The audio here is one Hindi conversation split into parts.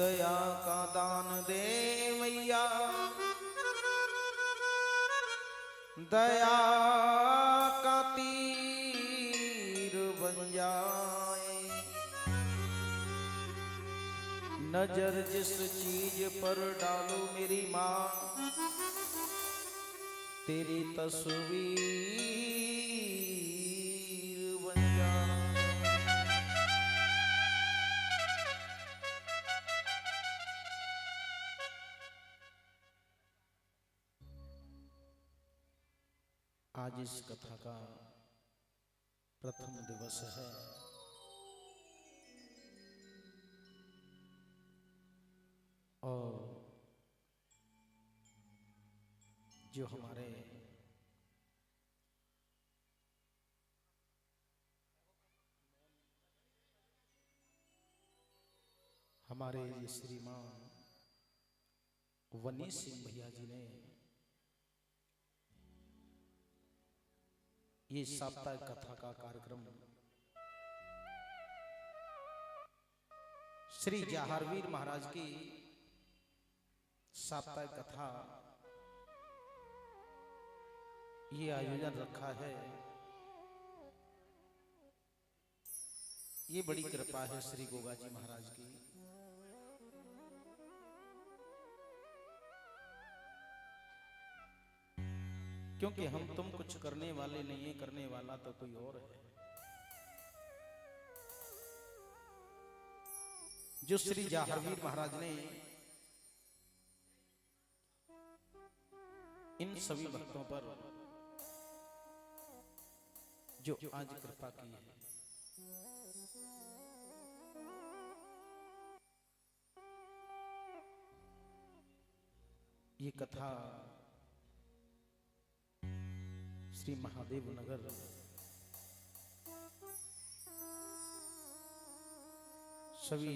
दया का दान दे मैया, दया का तीर बन जाए। नजर जिस चीज पर डालो मेरी माँ, तेरी तस्वीर बन जाए। आज इस कथा का प्रथम दिवस है और जो हमारे ये श्रीमान वनी सिंह भैया जी ने ये साप्ताहिक कथा का कार्यक्रम श्री जहारवीर महाराज की साप्ताहिक कथा ये आयोजन रखा है। ये बड़ी कृपा है श्री गोगा जी महाराज की। क्योंकि हम तुम कुछ करने वाले नहीं है, करने वाला तो कोई और है। जो श्री जहारवीर महाराज ने इन सभी भक्तों पर जो आज कृपा की है, ये कथा श्री महादेव नगर सभी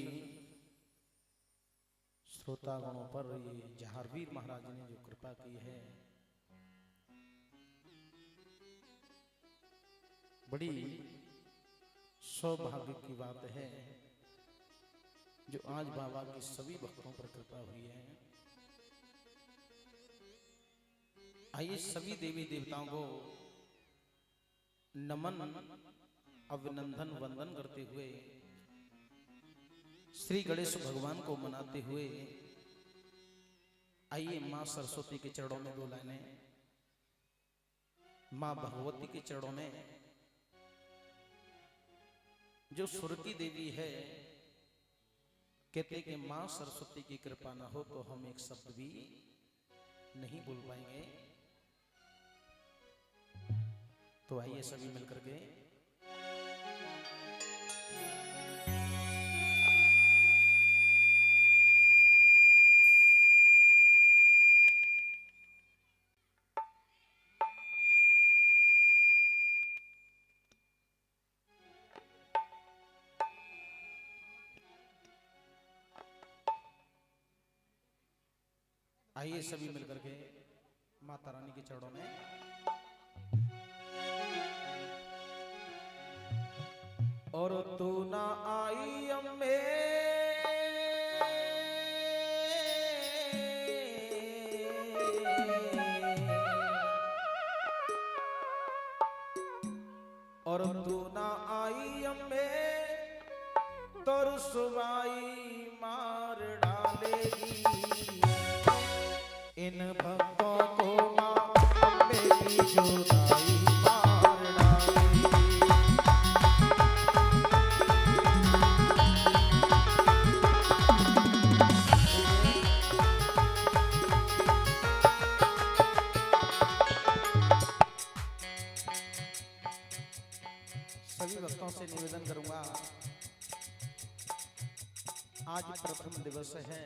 श्रोतागणों पर ये जहारवीर महाराज ने जो कृपा की है, बड़ी सौभाग्य की बात है जो आज बाबा की सभी भक्तों पर कृपा हुई है। आइए सभी देवी देवताओं को नमन अभिनंदन वंदन करते हुए, श्री गणेश भगवान को मनाते हुए आइए मां सरस्वती के चरणों में 2 लाइनें, मां भगवती के चरणों में जो सुरती देवी है, कहते कि मां सरस्वती की कृपा ना हो तो हम एक शब्द भी नहीं बोल पाएंगे। तो आइए सभी मिलकर के आइए सभी मिलकर के माता रानी के चरणों में और तू ना आई अम्बे और तू ना आई अम्बे तो रुसवाई मार डालेगी इन भक्तों को मां अम्बे की जुदाई मार डालेगी। सभी भक्तों से निवेदन करूंगा, आज प्रथम दिवस है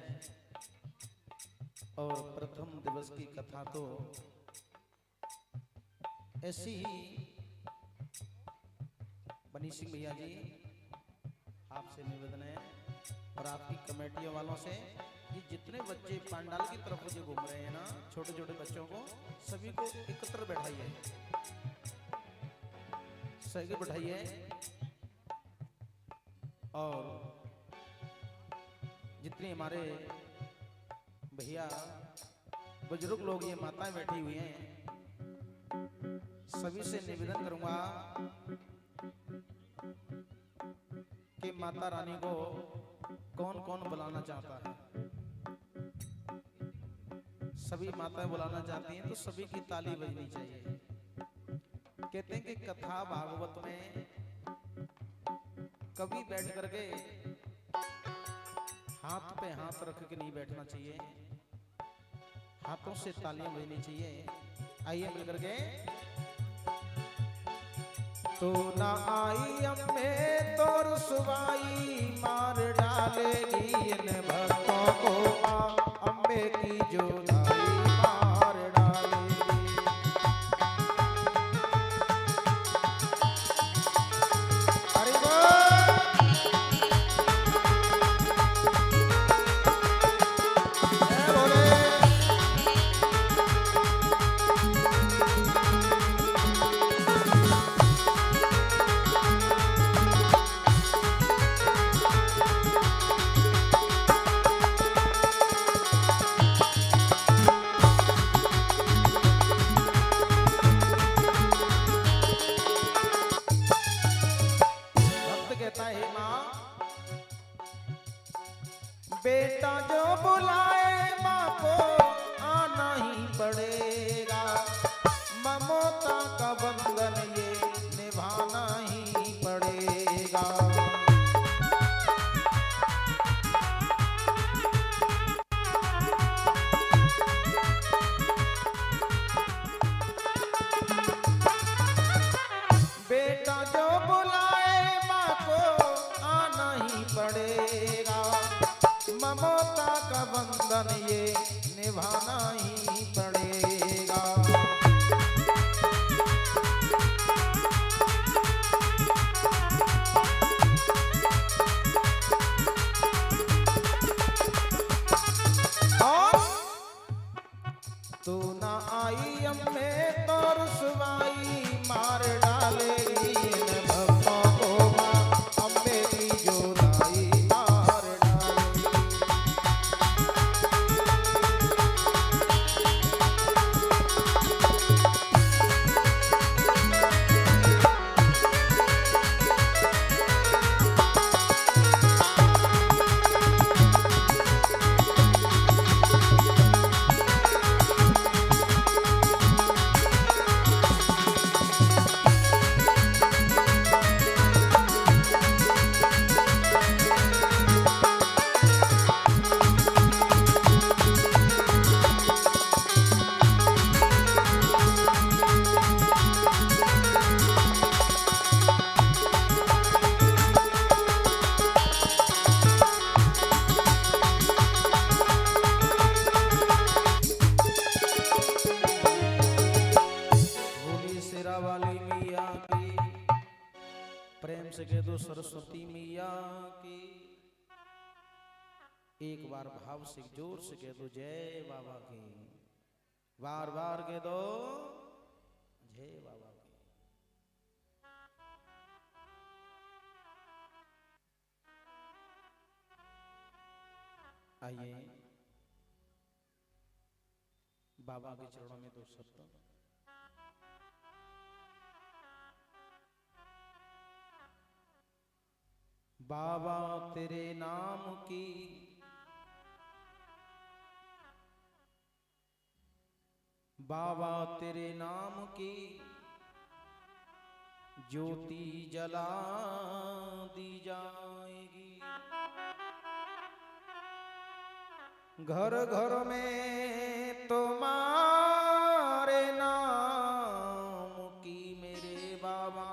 और प्रथम दिवस की कथा तो ऐसी ही बनी सिंह भैया जी आपसे निवेदन है और आपकी कमेटियों वालों से, ये जितने बच्चे पंडाल की तरफ जो घूम रहे हैं ना, छोटे छोटे बच्चों को सभी को एकत्र बैठाइए, सही बैठाइए और जितने हमारे भैया बुजुर्ग लोग, ये माताएं बैठी हुई हैं, सभी से निवेदन करूंगा कि माता रानी को कौन कौन बुलाना चाहता है। सभी माताएं बुलाना चाहती हैं तो सभी की ताली बजनी चाहिए। कहते हैं कि कथा भागवत में कभी बैठ करके हाथ पे हाथ रख के नहीं बैठना चाहिए, हाथों से तालियां बजनी चाहिए। आइए मिलकर के। तो ना आई अम्मे तो रुसवाई मार डालेगी इन भक्तों को, अम्बे की जुदाई मार डालेगी। हरि बोल। जय बोले। बेटा जो बुलाए माँ को आना ही पड़ेगा, ममता का बंधन ये निभाना ही पड़ेगा। बेटा जो बुलाए माँ को आना ही पड़ेगा, ममता का बंधन ये निभाना ही पड़ेगा। और तू ना आई अम्मे तो रुसवाई मार डालेगी इन भक्तों को, माँ अम्बे की जुदाई मार डालेगी। प्रेम से कह दो सरस्वती मैया की। एक बार भाव से जोर से कह दो जय बाबा की। बार बार कह दो जय बाबा की। आइए बाबा के चरणों में दो शब्द। बाबा तेरे नाम की बाबा तेरे नाम की ज्योति जला दी जाएगी। घर घर में तुम्हारे नाम की मेरे बाबा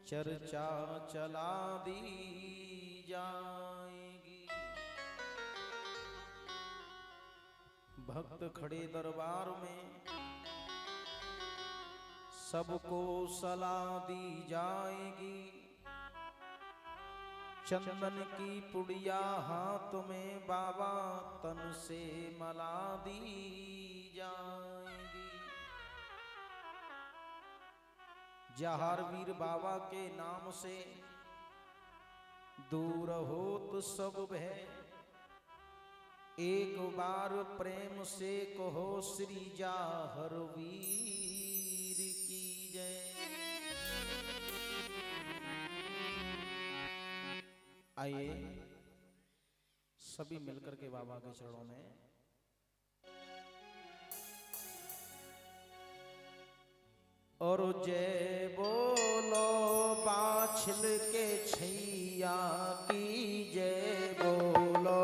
चर्चा चला दी जाएगी। भक्त खड़े दरबार में सबको सलाह दी जाएगी। चंदन की पुड़िया हाथ में बाबा तन से मला दी जाएगी। जहार वीर बाबा के नाम से दूर होत सब भय, एक बार प्रेम से कहो श्री जाहर वीर की जय। आइए सभी मिलकर के बाबा के चरणों में और जय बोलो बाछल के छैया की जय बोलो।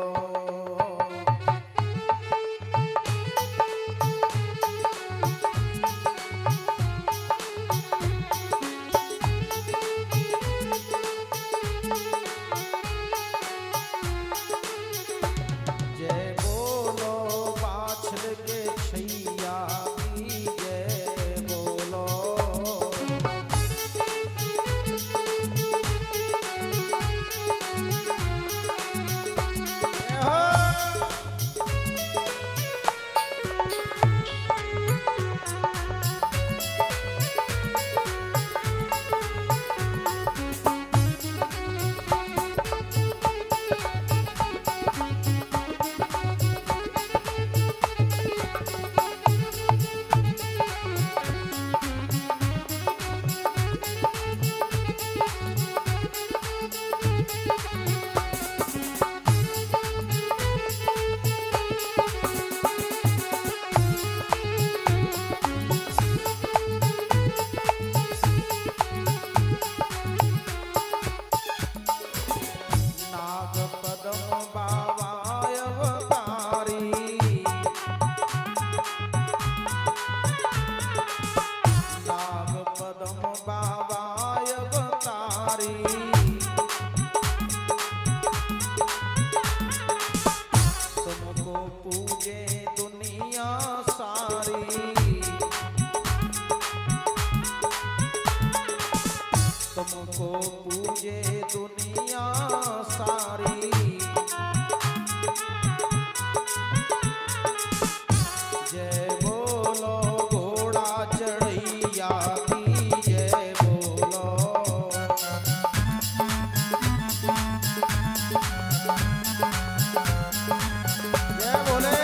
जय बोलो बाछल के छैया की जय बोलो। तुमको पूजे दुनिया सारी। जय बोलो घोड़ा चढ़ैया की जय बोलो। जय बोले।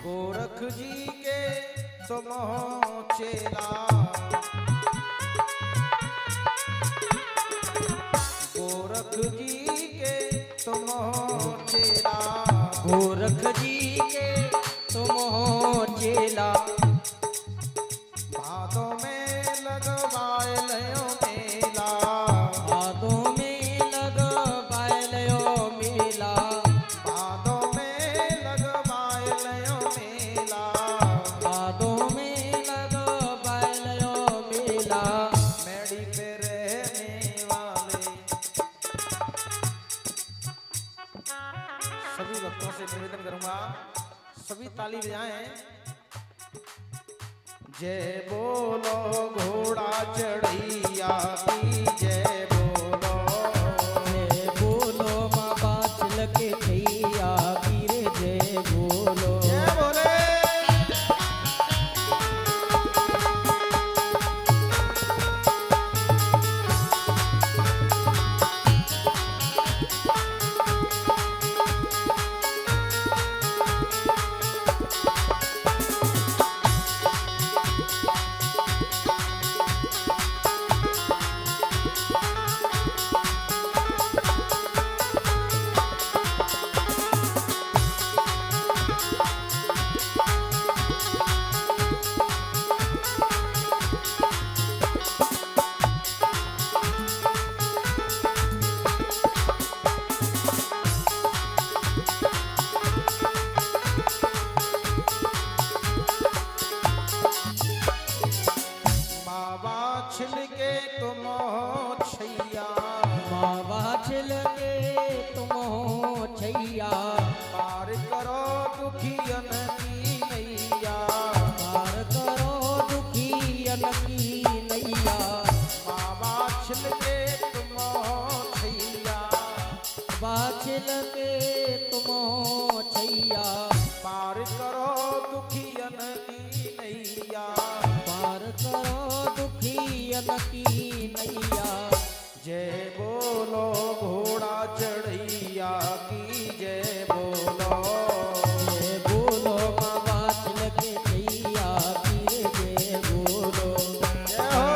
गोरख जी के तुम हो चेला, गोरख जी के तुम हो चेला, गोरख जी के तुम हो चेला। भादों में लगवाए लयो मेला, भादों में लगवाए लयो मेला, भादों में लगवाए लयो मेला, भादों में लगवाए लयो मेला। मेड़ी पे रहने वाले सभी भक्तों से निवेदन करूंगा, सभी ताली बजाएं। जय बोलो घोड़ा चढ़ैया की जय बोलो। जय बोलो बाबा चल के छैया की रे जय बोलो। जय बोले। छिलके तुमो छैया, पार करो दुखियन की नैया, पार करो दुखियन की नैया। जय बोलो घोड़ा चढ़ैया की जय बोलो, जय बोलो बाबा छिलके छैया की जय बोलो। जय हो।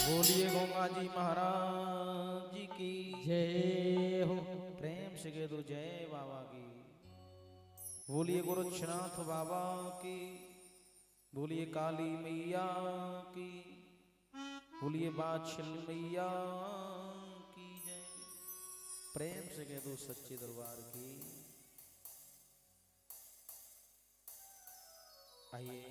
बोलिए गंगा जी महाराज जी की जय हो। प्रेम से कह दो जय बाबा की। बोलिए गोरक्षनाथ बाबा की, बोलिए काली मैया की, बोलिए बाछल मैया की जय। प्रेम से कह दो सच्चे दरबार की। आइए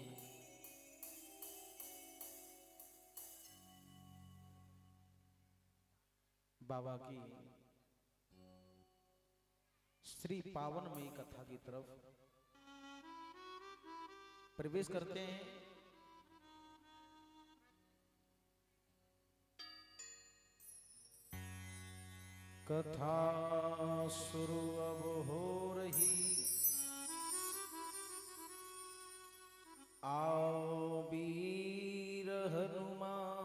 बाबा की श्री पावनमयी कथा की तरफ प्रवेश करते हैं। कथा शुरू अब हो रही, आओ वीर हनुमान,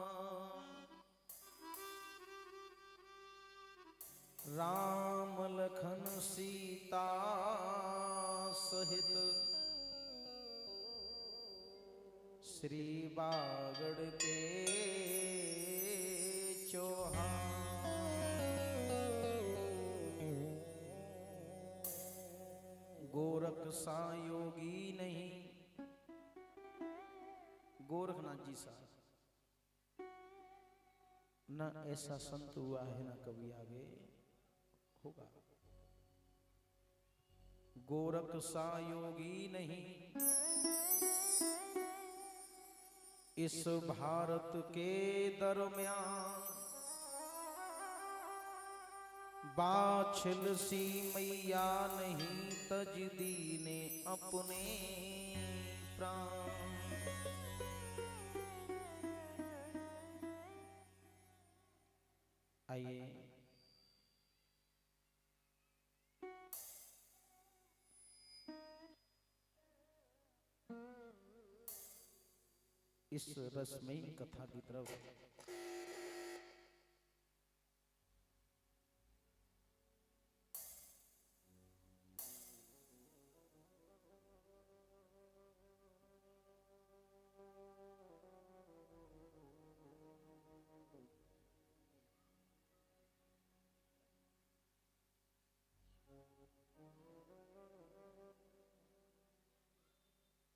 राम लखन सीता सहित श्री बागड़ के चौहान। गोरख सा योगी नहीं, गोरखनाथ जी सा न ऐसा संत हुआ है न कभी आगे होगा। गोरख सा योगी नहीं इस भारत के दरमियान, बाछिल सी मैया नहीं तज दीने अपने प्राण। आइए इस रसमयी कथा की तरफ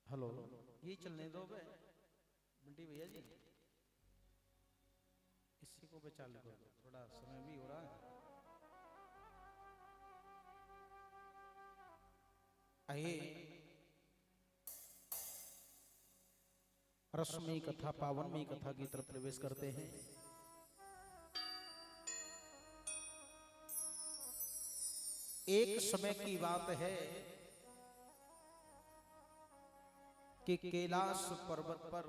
हेलो, ये चलने दो बे बंटी भैया जी, इसी को बचा लो, थोड़ा समय भी हो रहा है। आइए रसमयी कथा पावनमयी कथा की तरफ प्रवेश करते हैं। एक समय की बात है कि कैलाश पर्वत पर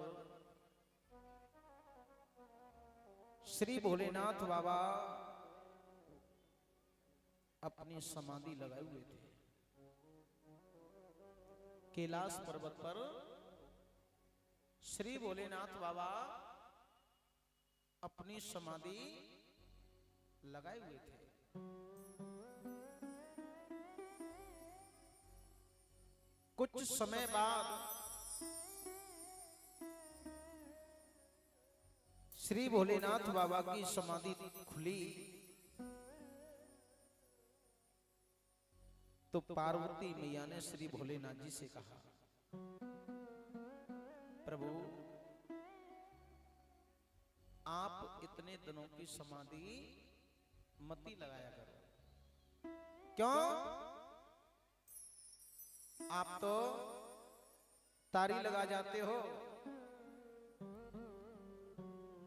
श्री भोलेनाथ बाबा अपनी समाधि लगाए हुए थे। कैलाश पर्वत पर श्री भोलेनाथ बाबा अपनी समाधि लगाए हुए थे। कुछ समय बाद श्री भोलेनाथ बाबा की समाधि खुली तो पार्वती मैया ने श्री भोलेनाथ जी से कहा, प्रभु आप इतने दिनों की समाधि मत ही लगाया करो। क्यों? आप तो तारी लगा जाते हो,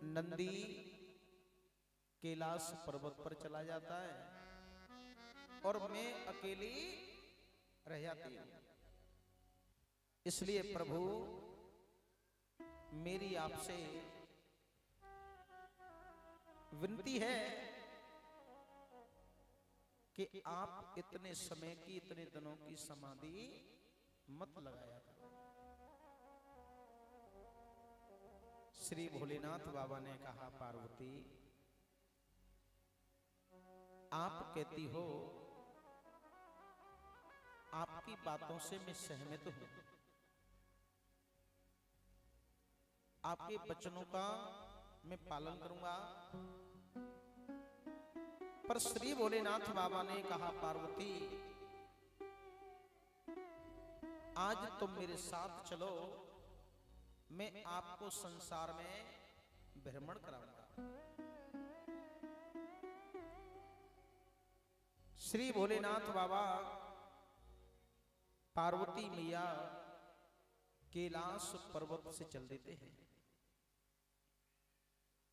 नंदी कैलाश पर्वत पर चला जाता है और मैं अकेली रह जाती हूं। इसलिए प्रभु मेरी आपसे विनती है कि आप इतने समय की, इतने दिनों की समाधि मत लगाया करो। श्री भोलेनाथ बाबा ने कहा, पार्वती आप कहती हो, आपकी बातों से मैं सहमत हूं, आपके वचनों का मैं पालन करूंगा। पर श्री भोलेनाथ बाबा ने कहा, पार्वती आज तुम मेरे साथ चलो, मैं आपको संसार में भ्रमण कराऊंगा। श्री भोलेनाथ बाबा पार्वती मैया कैलाश पर्वत से चल देते हैं,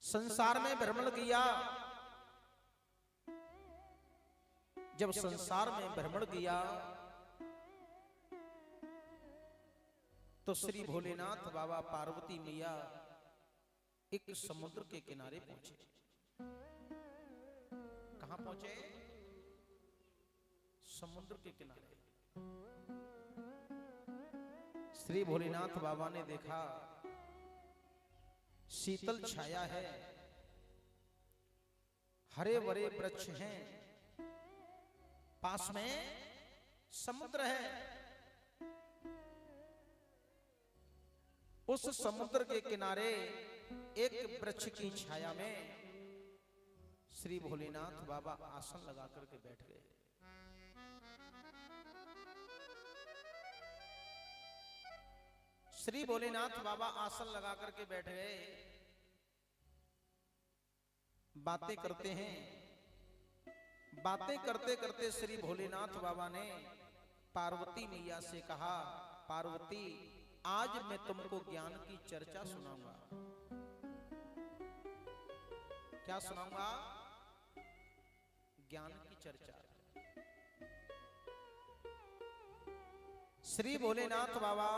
संसार में भ्रमण किया। जब संसार में भ्रमण किया तो श्री भोलेनाथ बाबा पार्वती मैया एक समुद्र के किनारे पहुंचे। कहां पहुंचे? समुद्र के किनारे। श्री भोलेनाथ बाबा ने देखा शीतल छाया है, हरे भरे वृक्ष हैं, पास में समुद्र है। उस समुद्र के किनारे एक वृक्ष की छाया में श्री भोलेनाथ बाबा आसन लगा करके बैठ गए। श्री भोलेनाथ बाबा आसन लगा करके बैठ गए, बातें करते हैं। बातें करते करते श्री भोलेनाथ बाबा ने पार्वती मैया से कहा, पार्वती आज मैं तुमको ज्ञान की चर्चा सुनाऊंगा। क्या सुनाऊंगा? ज्ञान की चर्चा। श्री भोलेनाथ बाबा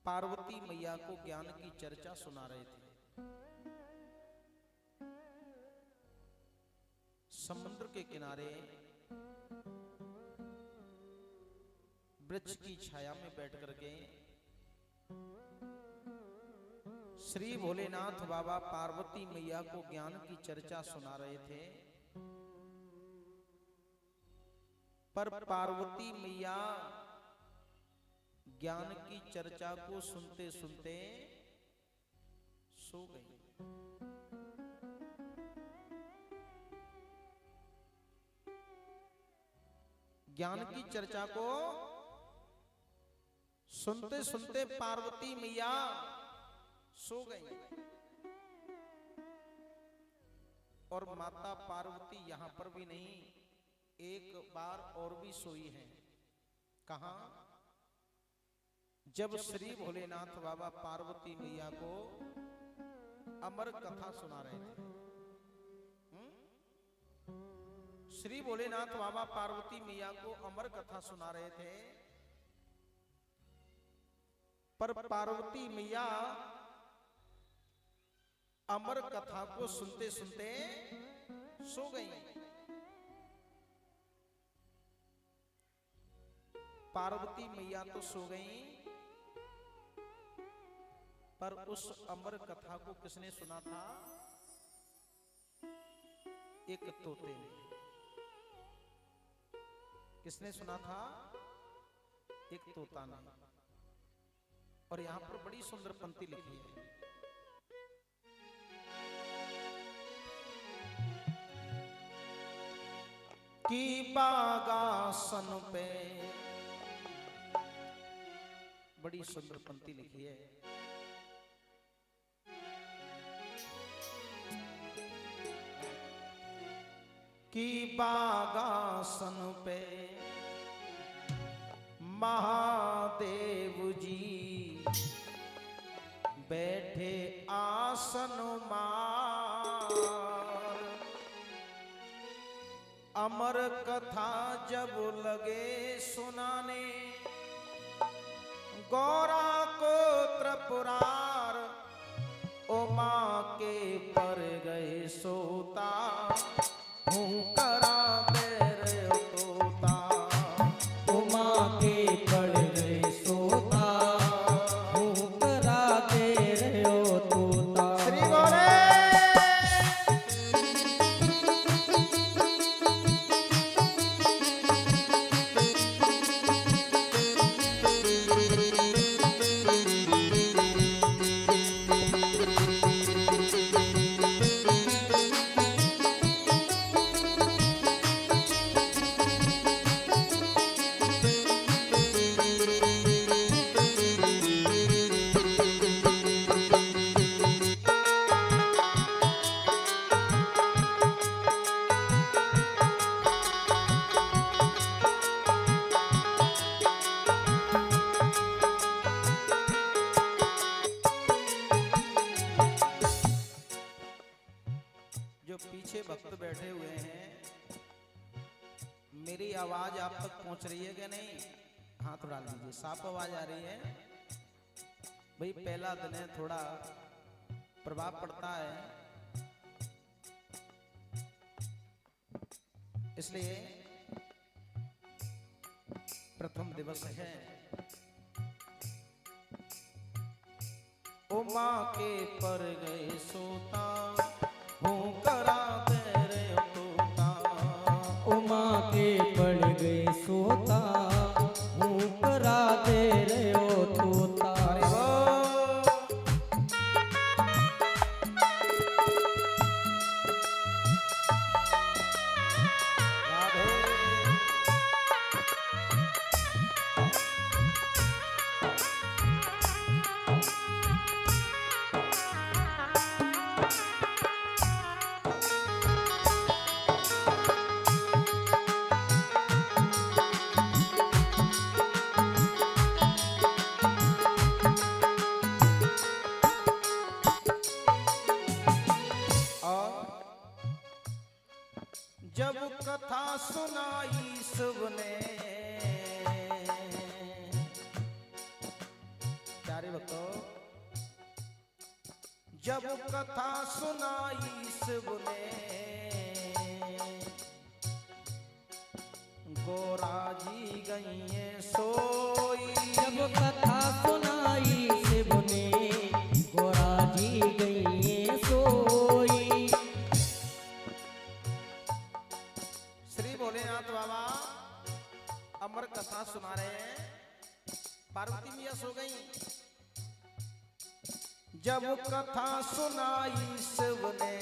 पार्वती मैया को ज्ञान की चर्चा सुना रहे थे। समुद्र के किनारे वृक्ष की छाया में बैठ करके श्री भोलेनाथ बाबा पार्वती मैया को ज्ञान की चर्चा सुना रहे थे। पर पार्वती मैया ज्ञान की चर्चा को सुनते सुनते सो गई। ज्ञान की चर्चा को सुनते सुनते पार्वती मैया सो गई। और माता पार्वती यहां पर भी नहीं, एक बार और भी सोई है। कहां? जब श्री भोलेनाथ बाबा पार्वती मैया को अमर कथा सुना रहे थे। श्री भोलेनाथ बाबा पार्वती मैया को अमर कथा सुना रहे थे, पर पार्वती मैया अमर कथा को सुनते सुनते सो गई। पार्वती मैया तो सो गई, पर उस अमर कथा को किसने सुना था? एक तोते ने। किसने सुना था? एक तोता ने। और यहां पर बड़ी सुंदर पंक्ति लिखी है, कि बागासन पे, बड़ी सुंदर पंक्ति लिखी है, कि बागासन पे महादेव जी बैठे आसन मार, अमर कथा जब लगे सुनाने, गौरा को त्रिपुरार, उमा के पर गए सोता, हूँ करा दे रे तोता, उमा के पड़ गए सोता, हूँ करा दे रे ओ तोता। श्री बोले। जो पीछे भक्त बैठे हुए हैं, मेरी आवाज आप तक पहुंच रही है क्या नहीं? हाथ उड़ा लीजिए, साफ आवाज आ रही है? भाई पहला दिन है, थोड़ा प्रभाव पड़ता है, इसलिए प्रथम दिवस है। उमा के पर गए सोता, हूँ करा दे रे तोता, उमा के पड़ गए सोता, हूँ करा दे रे ओ तोता। जब कथा सुनाई सबने, प्यारे भक्तों, जब कथा सुनाई सबने, गोरा जी गई है सोई, जब कथा सुनाई सबने, गोरा जी गई सोई। श्री भोलेनाथ बाबा अमर कथा सुना रहे हैं, पार्वती मिया सो गई। जब कथा सुनाई सबने,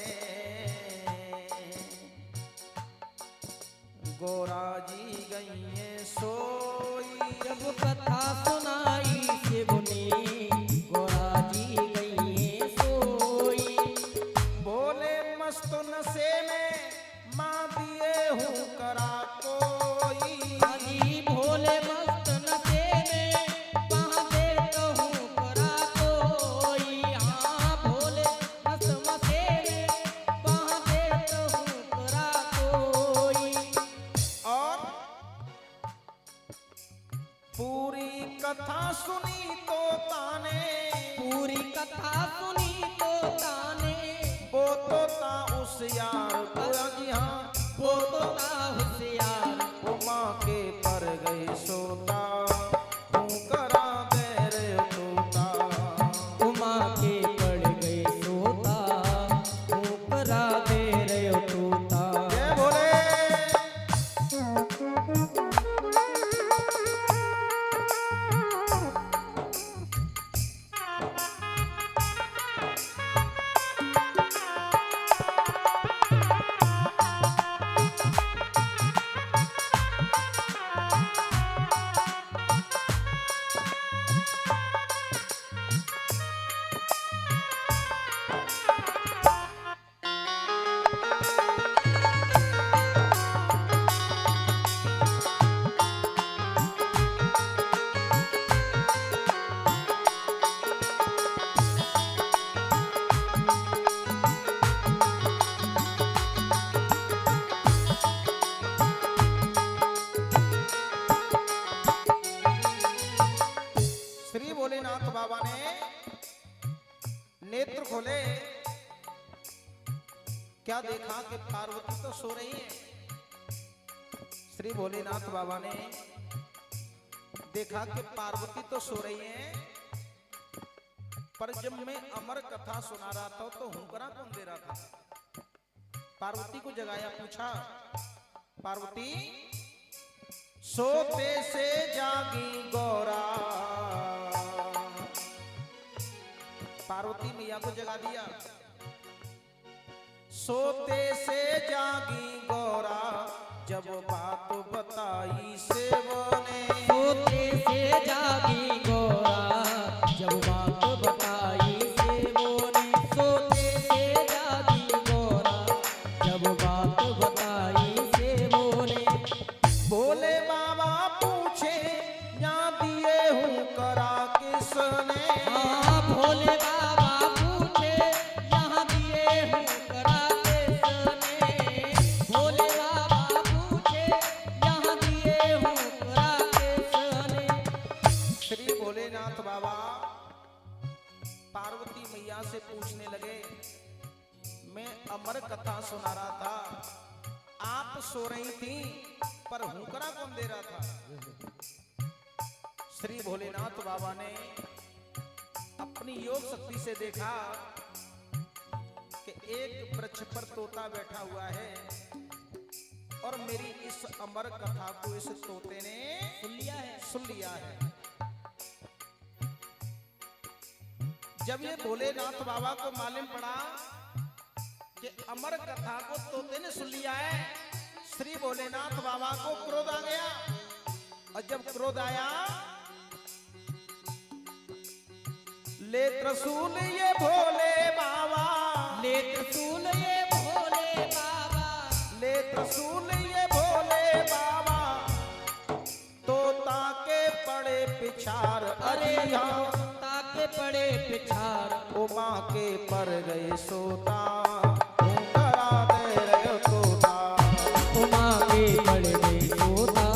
गोरा जी गई है सोई, जब कथा सुनाई सबने, गोरा जी गई सोई। बोले मस्त नशे में माँ दिए हूँ करा कोई, अजी भोले मस्त नशे में वहाँ देता हूँ करा कोई। हाँ भोले मस्त नशे में वहाँ देता हूँ करा कोई। और पूरी कथा सुनी तो ताने, पूरी कथा सुनी तो ताने, वो तो ता उस यार को, जी हाँ वो तो ता होशियार, उमा के पर गए सोता, तू करा दे रे तोता, उमा के पड़ गए सोता, हूँ करा दे रे ओ तोता। जय भोले। बाबा ने नेत्र खोले, क्या देखा कि पार्वती तो सो रही है। श्री भोलेनाथ बाबा ने देखा कि पार्वती तो सो रही है, पर जब मैं अमर कथा सुना रहा था तो हुंकरा कौन दे रहा था। पार्वती को जगाया, पूछा पार्वती सोते से जागी गौरा। पार्वती मैया को जगा दिया, सोते से जागी गौरा, जब बात बताई सेवो ने। सोते से जागी गौरा, जब बात बताई सेवो ने। सोते से जागी गौरा, जब बात बताई सेवो ने। बोले बाबा पूछे या दिए हूँ करा किसने। हाँ भोले बाबा पूछे यहाँ दिए हूँ करा किसने। भोले बाबा पूछे यहाँ दिए हूँ करा किसने। श्री भोलेनाथ बाबा पार्वती मैया से पूछने लगे, मैं अमर कथा सुना रहा था, आप सो रही थी, पर हुंकरा कौन दे रहा था। श्री भोलेनाथ बाबा ने अपनी योग शक्ति से देखा कि एक वृक्ष पर तोता बैठा हुआ है और मेरी इस अमर कथा को इस तोते ने सुन लिया है। जब ये भोलेनाथ बाबा को मालूम पड़ा कि अमर कथा को तोते ने सुन लिया है, श्री भोलेनाथ बाबा को क्रोध आ गया। और जब क्रोध आया, ले त्रिशूल ये भोले बाबा, ले त्रिशूल ये भोले बाबा, ले त्रिशूल ये भोले बाबा, तोता के पड़े पिछार। अरे अरिया ताके पड़े पिछार। उमा के पर गए सोता, हुंकरा दे रहे तोता। उमा के पड़े गए सोता,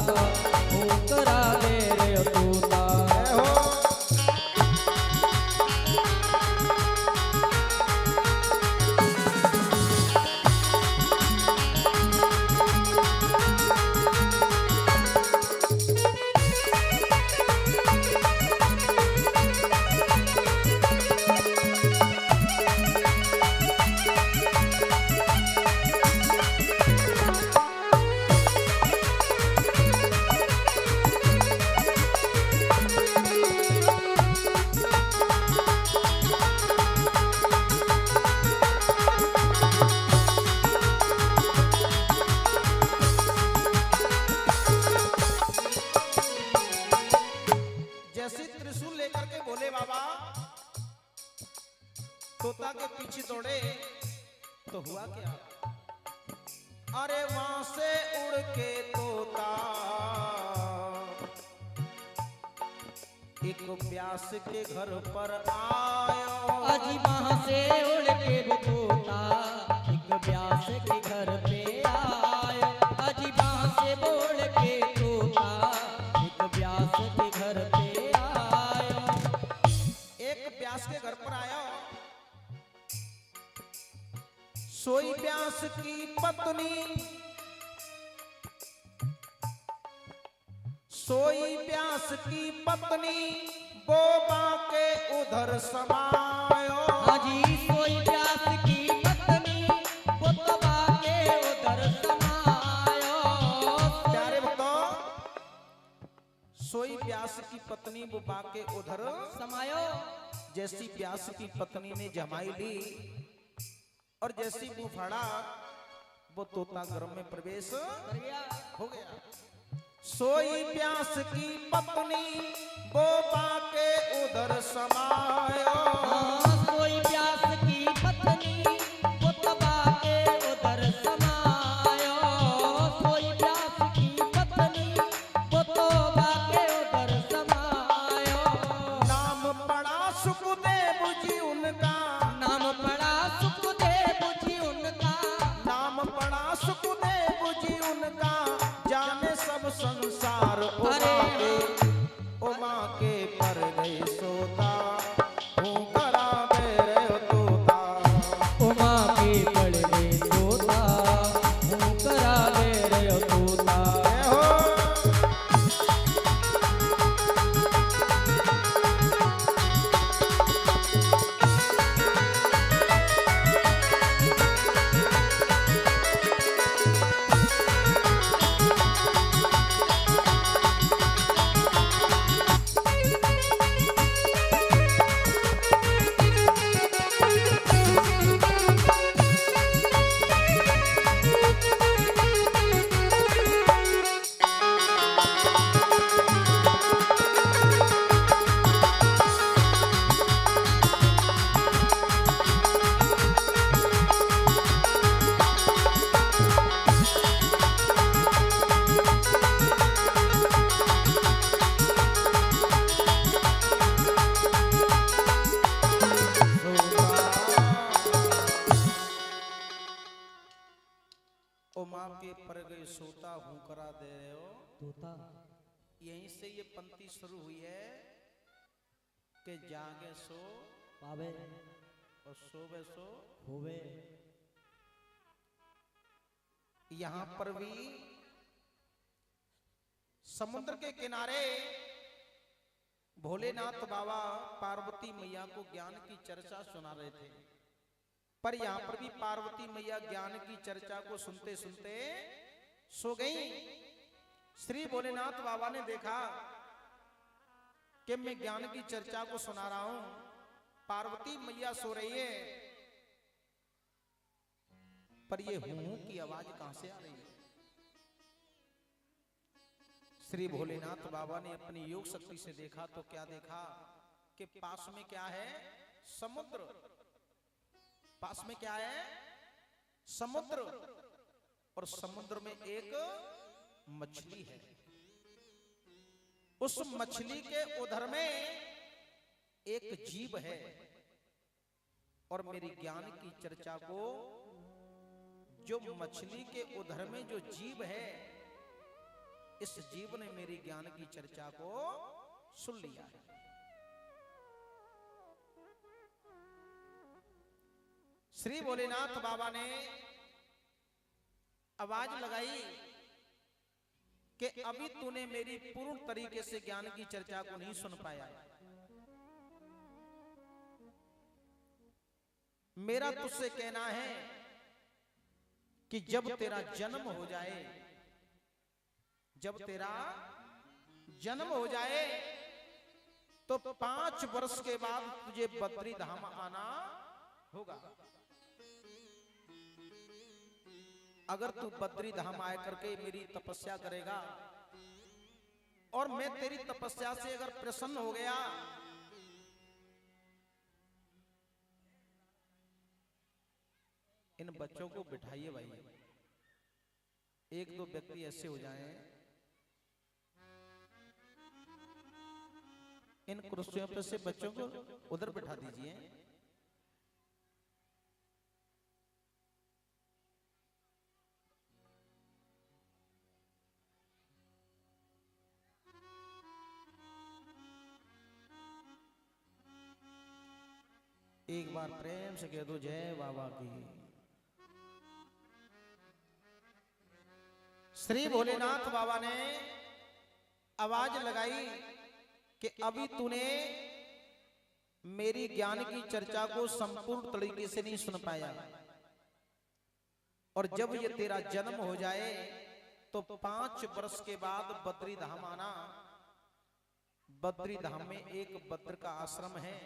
हुंकरा दे रहे तोता। जय हो। जैसे त्रिशूल लेकर के भोले बाबा तोता के पीछे दौड़े तो हुआ क्या। अरे वहां से उड़ के तोता एक व्यास के घर पर आयो। अजी वहाँ से उड़ के वो तोता एक व्यास के घर पे आया। अजी वहाँ से उड़ के तोता एक व्यास के घर पे आया। एक व्यास के घर पर आया, सोई व्यास की पत्नी, सोई व्यास की पत्नी बोबा के उधर समायो। अजी सोई व्यास की पत्नी बोबा के उधर समायो। प्यारे भक्तों, सोई व्यास की पत्नी बोबा के उधर समायो। जैसी व्यास की पत्नी ने जमाई ली और जैसी मुंह फाड़ा, वो तोता गर्भ में प्रवेश हो गया। सोई व्यास की पत्नी बोबा के उधर समायो। सोई व्यास की पत्नी बोबा के उधर समायो। सोई व्यास की पत्नी बोबा के उधर समायो। नाम पड़ा सुखदेव जी उनका, नाम पड़ा सुखदेव जी उनका। नाम पड़ा सुखदेव जी उनका, जाने सब संसार। अरे उमा के पर गए सोता। हुकरा दे रहे हो। तोता यहीं से ये पंक्ति शुरू हुई है कि जागे सो पावे और सोवे सो होवे। यहां पर भी समुद्र के किनारे भोलेनाथ बाबा पार्वती मैया को ज्ञान की चर्चा सुना रहे थे, पर यहां पर भी पार्वती मैया ज्ञान की चर्चा को सुनते सुनते सो गई। श्री भोलेनाथ बाबा ने देखा कि मैं ज्ञान की चर्चा को सुना रहा हूं, पार्वती मैया सो रही है, पर ये हूं की आवाज कहां से आ रही है। श्री भोलेनाथ बाबा ने अपनी योग शक्ति से देखा तो क्या देखा कि पास में क्या है, समुद्र। पास में क्या है, समुद्र, और समुद्र में एक मछली है। उस मछली के उधर में एक जीव है, और मेरी ज्ञान की चर्चा को जो मछली के उधर में जो जीव है, इस जीव ने मेरी ज्ञान की चर्चा को सुन लिया है। श्री भोलेनाथ बाबा ने आवाज लगाई कि अभी तूने मेरी पूर्ण तरीके से ज्ञान की चर्चा को नहीं सुन पाया। मेरा तुझसे कहना है कि जब तेरा जन्म हो जाए, जब तेरा जन्म हो जाए तो 5 वर्ष के बाद तुझे बद्री धाम आना होगा। अगर तू बद्री धाम आए करके मेरी तपस्या करेगा और मैं तेरी तपस्या से अगर प्रसन्न हो गया, इन बच्चों को बिठाइए भाई, 1-2 व्यक्ति ऐसे हो जाएं, इन कुर्सियों पर से बच्चों को उधर बिठा दीजिए। एक बार प्रेम से कह दो जय बाबा की। श्री भोलेनाथ बाबा ने आवाज लगाई कि अभी तूने मेरी ज्ञान की चर्चा को संपूर्ण तरीके से नहीं सुन पाया, और जब ये तेरा जन्म हो जाए तो 5 वर्ष के बाद बद्री धाम आना। बद्री धाम में एक बद्र का आश्रम है,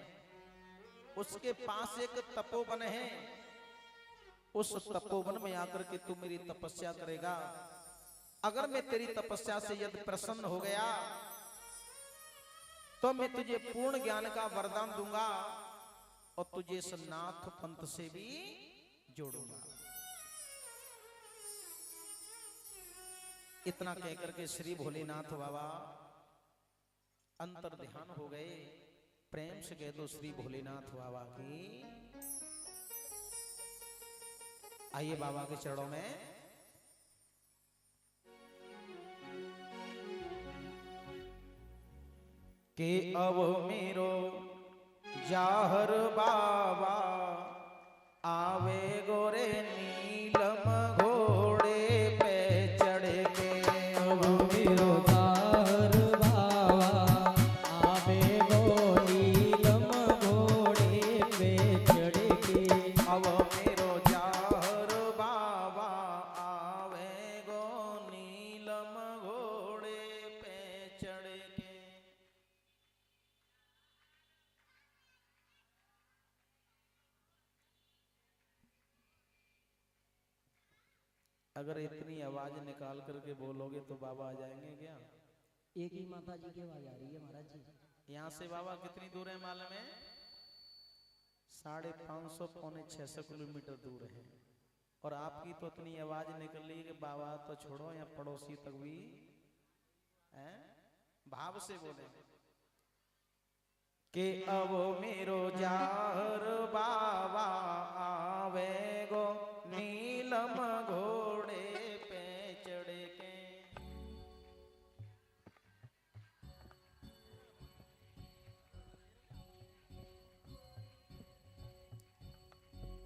उसके पास एक तपोवन है। उस तपोवन में आकर के तू मेरी तपस्या करेगा। अगर मैं तेरी तपस्या से यदि प्रसन्न हो गया तो मैं तुझे पूर्ण ज्ञान का वरदान दूंगा और तुझे इस नाथ पंथ से भी जोड़ूंगा। इतना कहकर के श्री भोलेनाथ बाबा अंतर ध्यान हो गए। प्रेम से कह दो श्री भोलेनाथ बाबा की। आइए बाबा के चरणों में। के अब मेरो जाहर बाबा आवे गोरे नीलम घोड़े पे चढ़ के। अब मेरो जाहर बाबा आवे गो नीलम घोड़े पे चढ़ के। अब मेरो जाहर बाबा आवे गो नीलम घोड़े पे चढ़ के। अगर इतनी आवाज निकाल करके बोलोगे तो बाबा आ जाएंगे क्या? एक ही माता जी की आवाज आ रही है महाराज जी। यहाँ से बाबा कितनी दूर है मालूम है? 550 पौने 600 किलोमीटर दूर है। और आपकी तो इतनी आवाज निकल रही है कि बाबा तो छोड़ो, या पड़ोसी तक भी हैं भाव से बोले कि अब मेरो जाहर बाबा आवे गो नीलम घोड़े पे चढ़ के।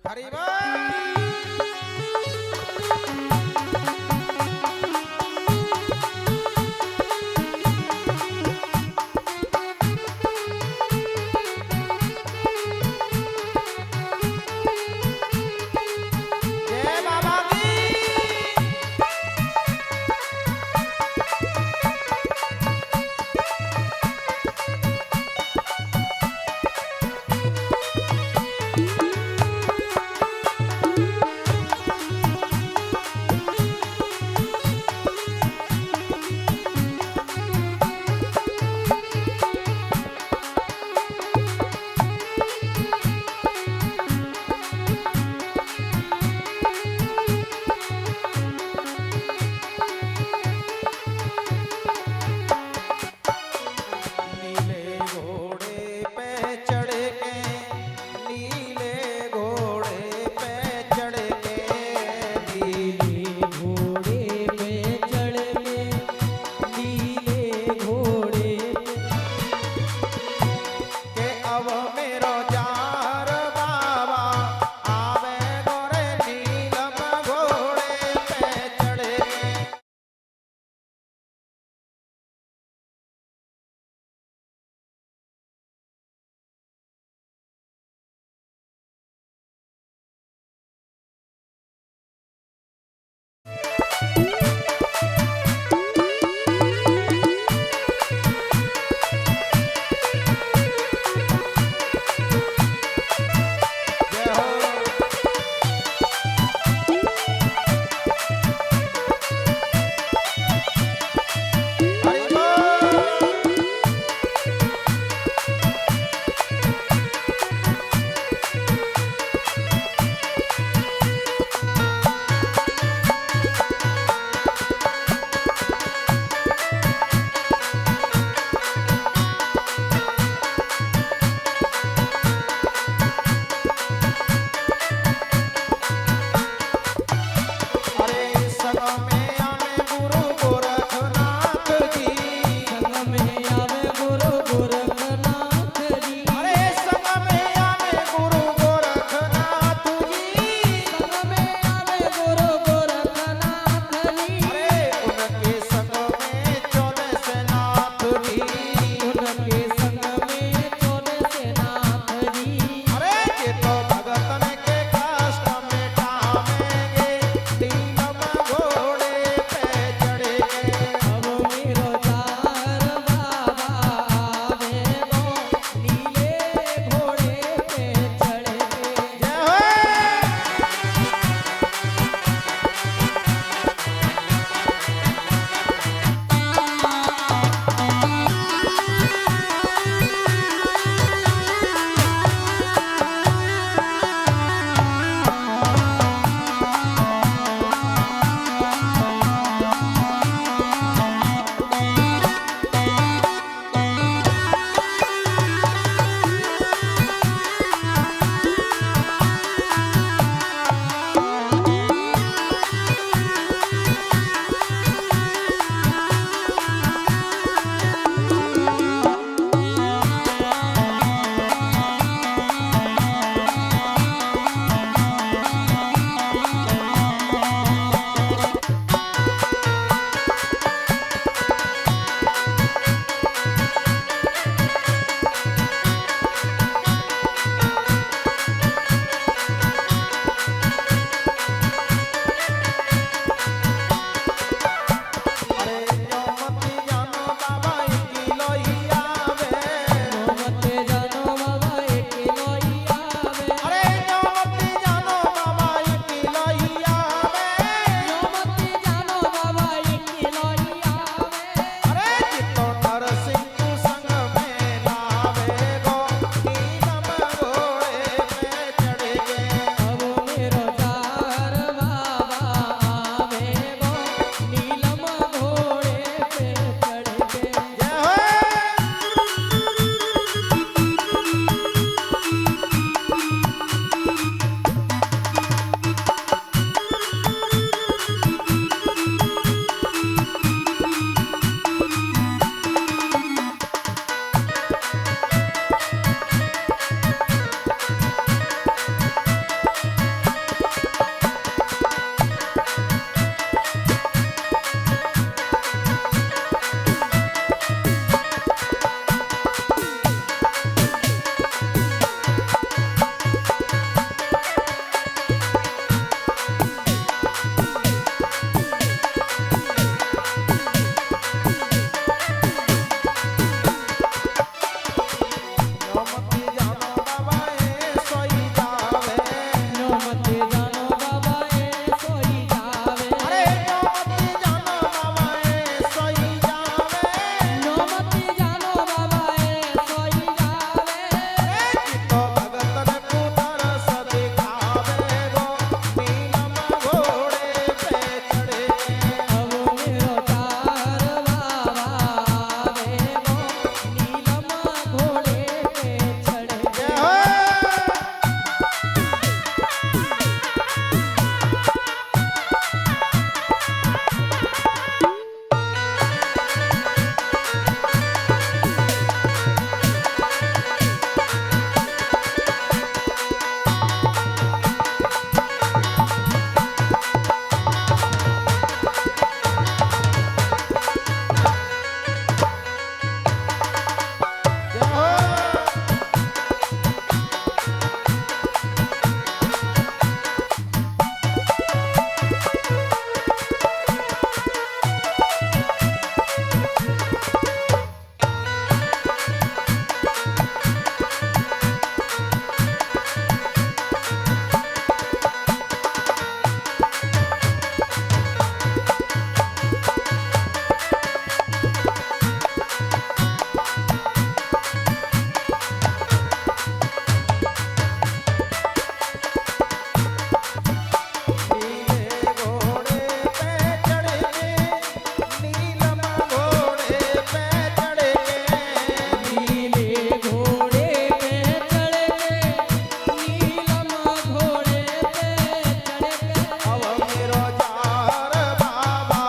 हरि बोल। जय बाबा की। नौमती जानो बाबा ए सोई जावे नौमती जानो बाबा ए सोई जावे अरे नौमती जानो बाबा ए सोई जावे नौमती जानो बाबा ए सोई जावे तो भगतन को तरस दिखावे गो नीलम घोड़े पे चढ़े अब मेरो तार बाबा आवे वो नीलम घोड़े पे चढ़े जय हो जय हो नीले घोड़े पे चढ़ के नीलम घोड़े पे चढ़ के नीले घोड़े पे चढ़ के नीलम घोड़े पे चढ़ के अब मेरो जार बाबा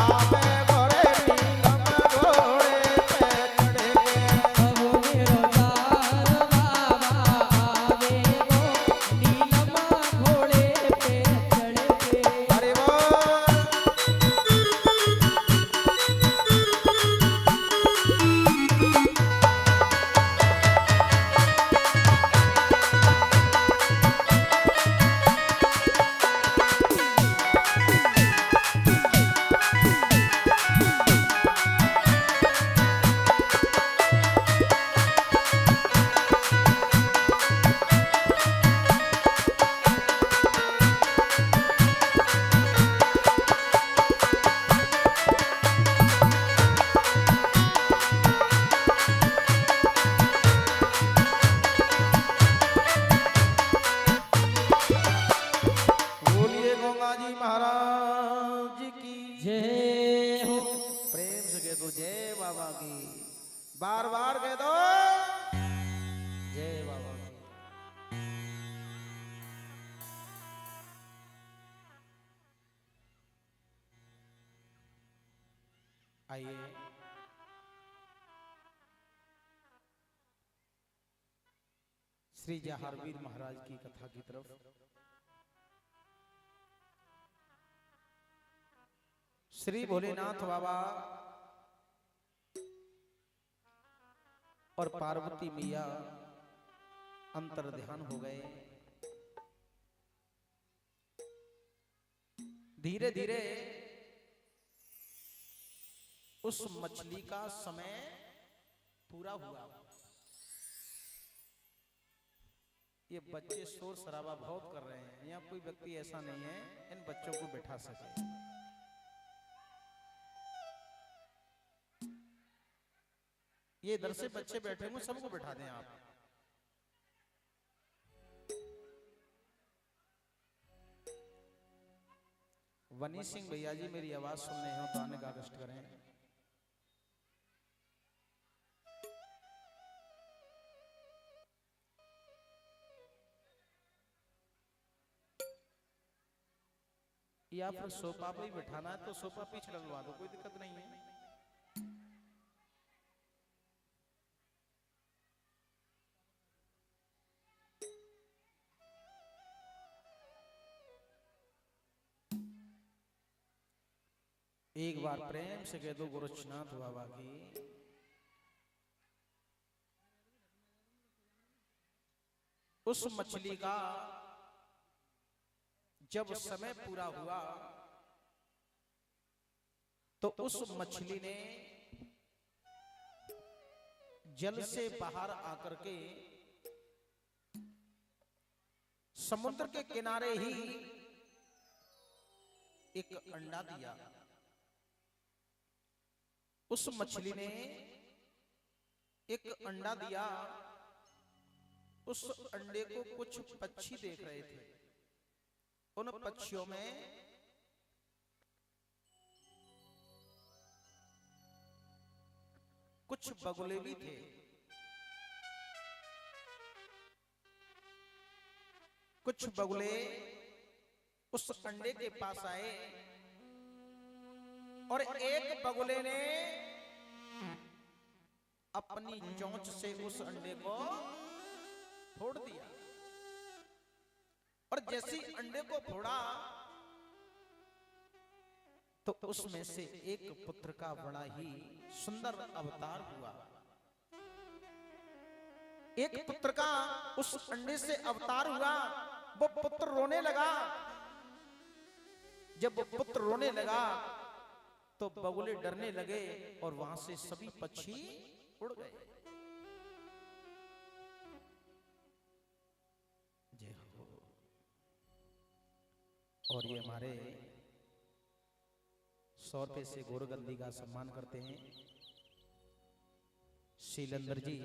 आवे घोड़े नीलम घोड़े पे चढ़ के अब मेरो तार बाबा आवे वो नीलम घोड़े पे चढ़ के अरे वो बोलिए गंगा जी महाराज की जय हो प्रेम से कह दो जय बाबा की बार बार कह दो जय बाबा की आइए श्री जहारवीर महाराज की कथा की तरफ श्री भोलेनाथ बाबा और पार्वती मैया अंतर ध्यान हो गए। धीरे धीरे उस मछली का समय पूरा हुआ। ये बच्चे शोर शराबा बहुत कर रहे हैं। यहाँ कोई व्यक्ति ऐसा नहीं है इन बच्चों को बैठा सके। ये इधर से बच्चे बैठे हुए सबको बैठा दें आप। वनी सिंह भैया जी मेरी आवाज सुन रहे हो तो आने का कष्ट करें। या फिर सोफा पे ही बैठाना है तो सोफा पीछे लगवा दो, कोई दिक्कत नहीं है। एक बार प्रेम से कह दो गोरक्षनाथ बाबा की। उस मछली का जब समय पूरा हुआ तो उस मछली ने जल से बाहर आकर के समुद्र के किनारे ही एक अंडा दिया। उस मछली ने एक अंडा दिया। उस अंडे को कुछ पक्षी देख रहे थे। उन पक्षियों में कुछ बगुले भी थे। कुछ बगुले उस अंडे के पास आए और एक बगुले ने अपनी चोंच से उस अंडे को फोड़ दिया। और जैसे ही अंडे को फोड़ा तो उसमें से एक पुत्र का बड़ा ही सुंदर अवतार हुआ। एक पुत्र का उस अंडे से अवतार हुआ। वो पुत्र रोने लगा। जब वो पुत्र रोने लगा तो बगुले डरने लगे और वहां से सभी पक्षी उड़ गए। जय हो। और ये हमारे 100 रुपए से गोरगंदी का सम्मान करते हैं शीलेंद्र जी।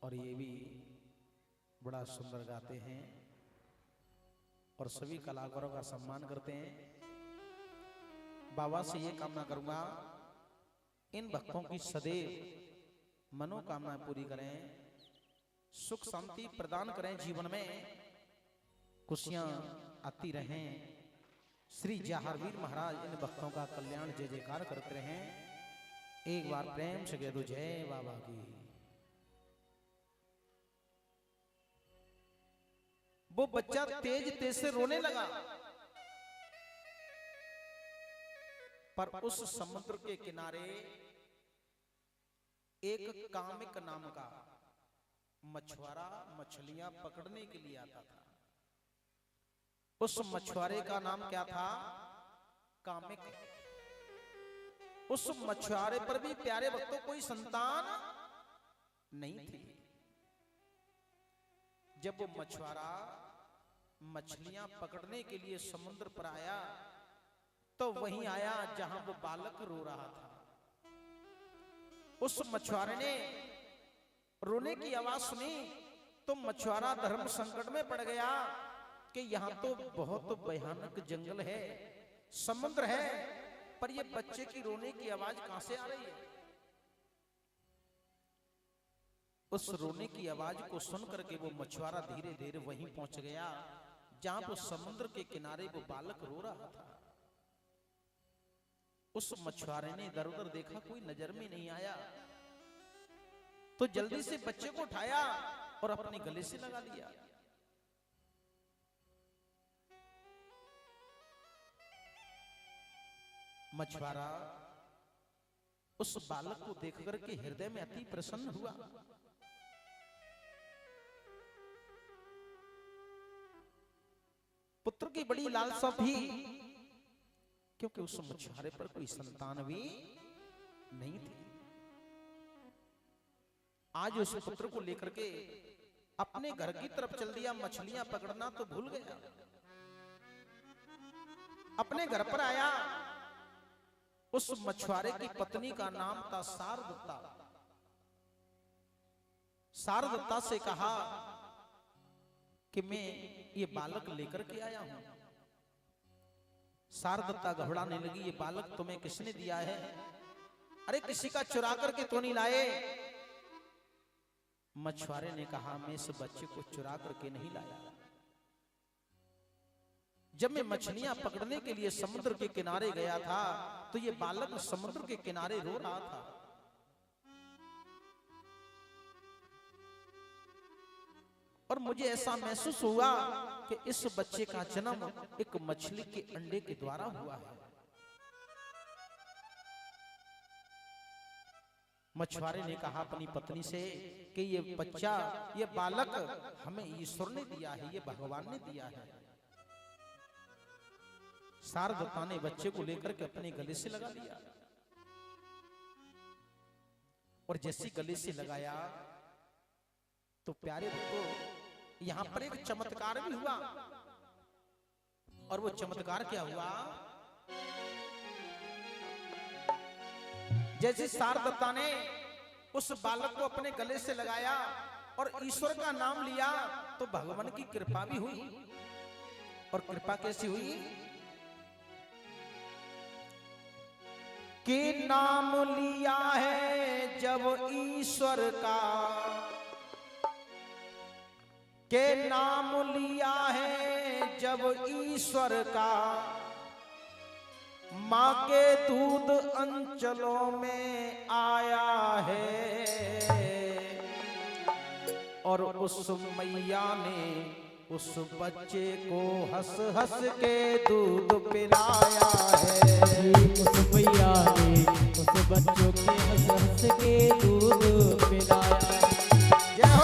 और ये भी बड़ा सुंदर गाते हैं और सभी कलाकारों का सम्मान करते हैं। बाबा से ये कामना करूंगा इन भक्तों की सदैव मनोकामना पूरी करें, सुख शांति प्रदान करें, जीवन में खुशियां आती रहें। श्री जहारवीर महाराज इन भक्तों का कल्याण जय जयकार करते रहें। एक बार प्रेम से कह दो जय बाबा की। वो बच्चा तेज तेज से रोने लगा। पर उस समुद्र के किनारे एक कामिक नाम का मछुआरा मछलियां पकड़ने के लिए आता था। उस मछुआरे का नाम क्या था? कामिक। उस मछुआरे पर भी प्यारे भक्तों कोई संतान नहीं थी। जब वो मछुआरा मछलियां पकड़ने के लिए समुद्र पर आया तो वहीं आया जहां वो बालक रो रहा था। उस मछुआरे ने रोने की आवाज सुनी तो मछुआरा धर्म संकट में पड़ गया कि यहां तो बहुत भयानक जंगल है, समुद्र है, पर ये बच्चे की रोने की आवाज कहां से आ रही है? उस रोने की आवाज को सुनकर के वो मछुआरा धीरे धीरे वहीं पहुंच गया जहां वो समुद्र के किनारे वो बालक रो रहा था। उस मछुआरे ने इधर उधर देखा, कोई नजर में नहीं आया, तो जल्दी से बच्चे को उठाया और अपने गले से लगा लिया। मछुआरा उस बालक को देखकर के हृदय में अति प्रसन्न हुआ। पुत्र की बड़ी लालसा थी क्योंकि उस मछुआरे पर कोई संतान भी नहीं थी। आज उस पुत्र को लेकर के अपने घर की तरफ चल दिया। मछलियां पकड़ना तो भूल गया। अपने घर पर आया। उस मछुआरे की पत्नी का नाम था सारदत्ता। सारदत्ता से कहा कि मैं ये बालक लेकर के आया हूं। सारदत्ता घबराने लगी, ये बालक तुम्हें किसने दिया है? अरे किसी का चुरा करके तो नहीं लाए? मछुआरे ने कहा, मैं इस बच्चे को चुरा करके नहीं लाया। जब मैं मछलियां पकड़ने के लिए समुद्र के किनारे गया था तो ये बालक समुद्र के किनारे रो रहा था। और मुझे ऐसा महसूस हुआ कि इस बच्चे का जन्म एक मछली के अंडे के द्वारा हुआ है। मछुआरे ने कहा अपनी पत्नी से कि ये बच्चा, ये बालक हमें ईश्वर ने दिया है, ये भगवान ने दिया है। सारदत्ता ने बच्चे को लेकर के अपने गले से लगा लिया। और जैसे गले से लगाया तो प्यारे भक्तों यहां पर एक चमत्कार भी हुआ। और वो चमत्कार क्या हुआ, जैसे शारदत्ता ने उस बालक को अपने गले से लगाया और ईश्वर का नाम लिया तो भगवान की कृपा भी हुई। और कृपा कैसी हुई कि नाम लिया है जब ईश्वर का, के नाम लिया है जब ईश्वर का, माँ के दूध अंचलों में आया है। और उस मैया ने उस बच्चे को हंस हंस के दूध पिलाया है। उस मैया ने उस बच्चों के हंस हंस के दूध पिलाया है। जय हो।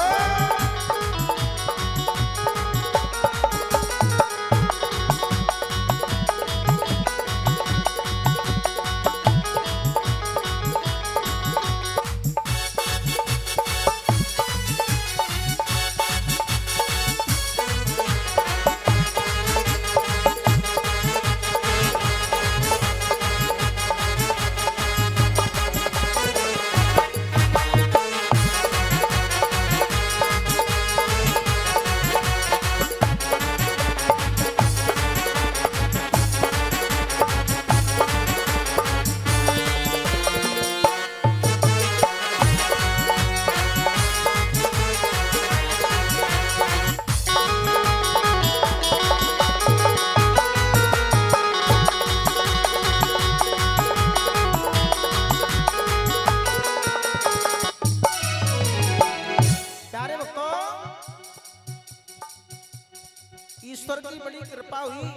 ईश्वर की बड़ी कृपा हुई,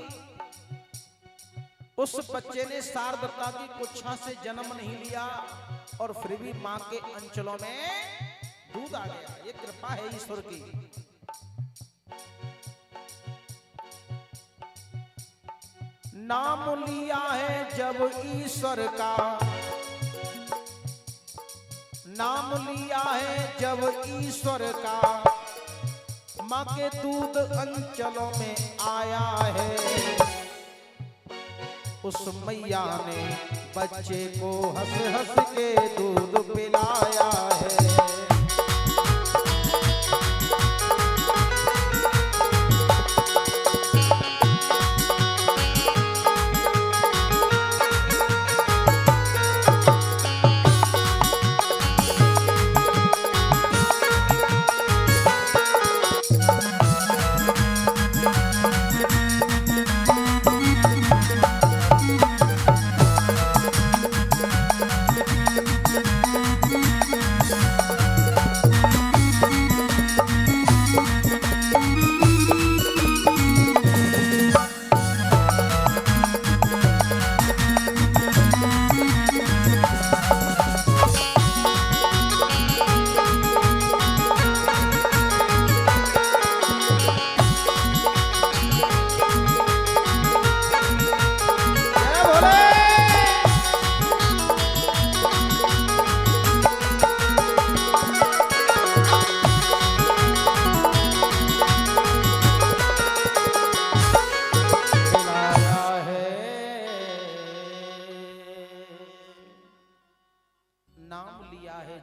उस बच्चे ने शारदत्ता की कुच्छा से जन्म नहीं लिया और फिर भी मां के अंचलों में दूध आ गया। ये कृपा है ईश्वर की। नाम लिया है जब ईश्वर का, नाम लिया है जब ईश्वर का, माँ के दूध अंचलों में आया है। उस मैया ने बच्चे को हंस हंस के दूध पिलाया है।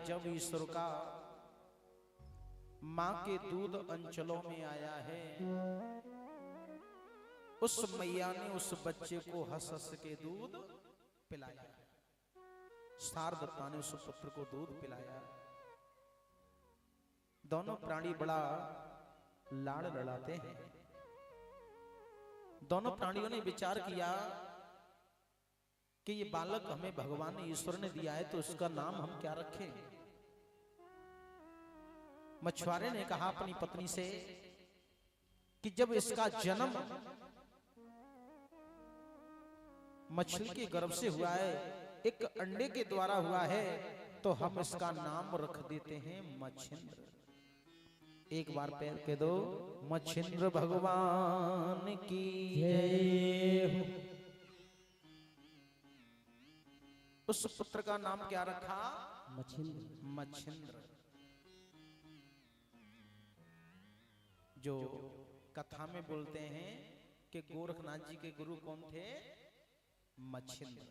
जब ईश्वर का मां के दूध अंचलों में आया है। उस मैया ने उस बच्चे को हंस हंस के दूध पिलाया। शारदत्ता ने उस पुत्र को दूध पिलाया। दोनों प्राणी बड़ा लाड़ लड़ाते हैं। दोनों प्राणियों ने विचार किया कि ये बालक हमें भगवान ने ईश्वर ने दिया है तो उसका नाम हम क्या रखें। मछुआरे ने कहा अपनी पत्नी से कि जब इसका जन्म मछली के गर्भ से हुआ है, एक अंडे के द्वारा हुआ है, तो हम इसका नाम रख देते हैं मच्छिंद्र। एक बार पैर के दो, मच्छिंद्र भगवान की जय हो। उस पुत्र का नाम क्या रखा? मच्छिंद्र। मच्छिंद्र। जो कथा में बोलते हैं कि गोरखनाथ जी के गुरु कौन थे? मच्छिंद्र।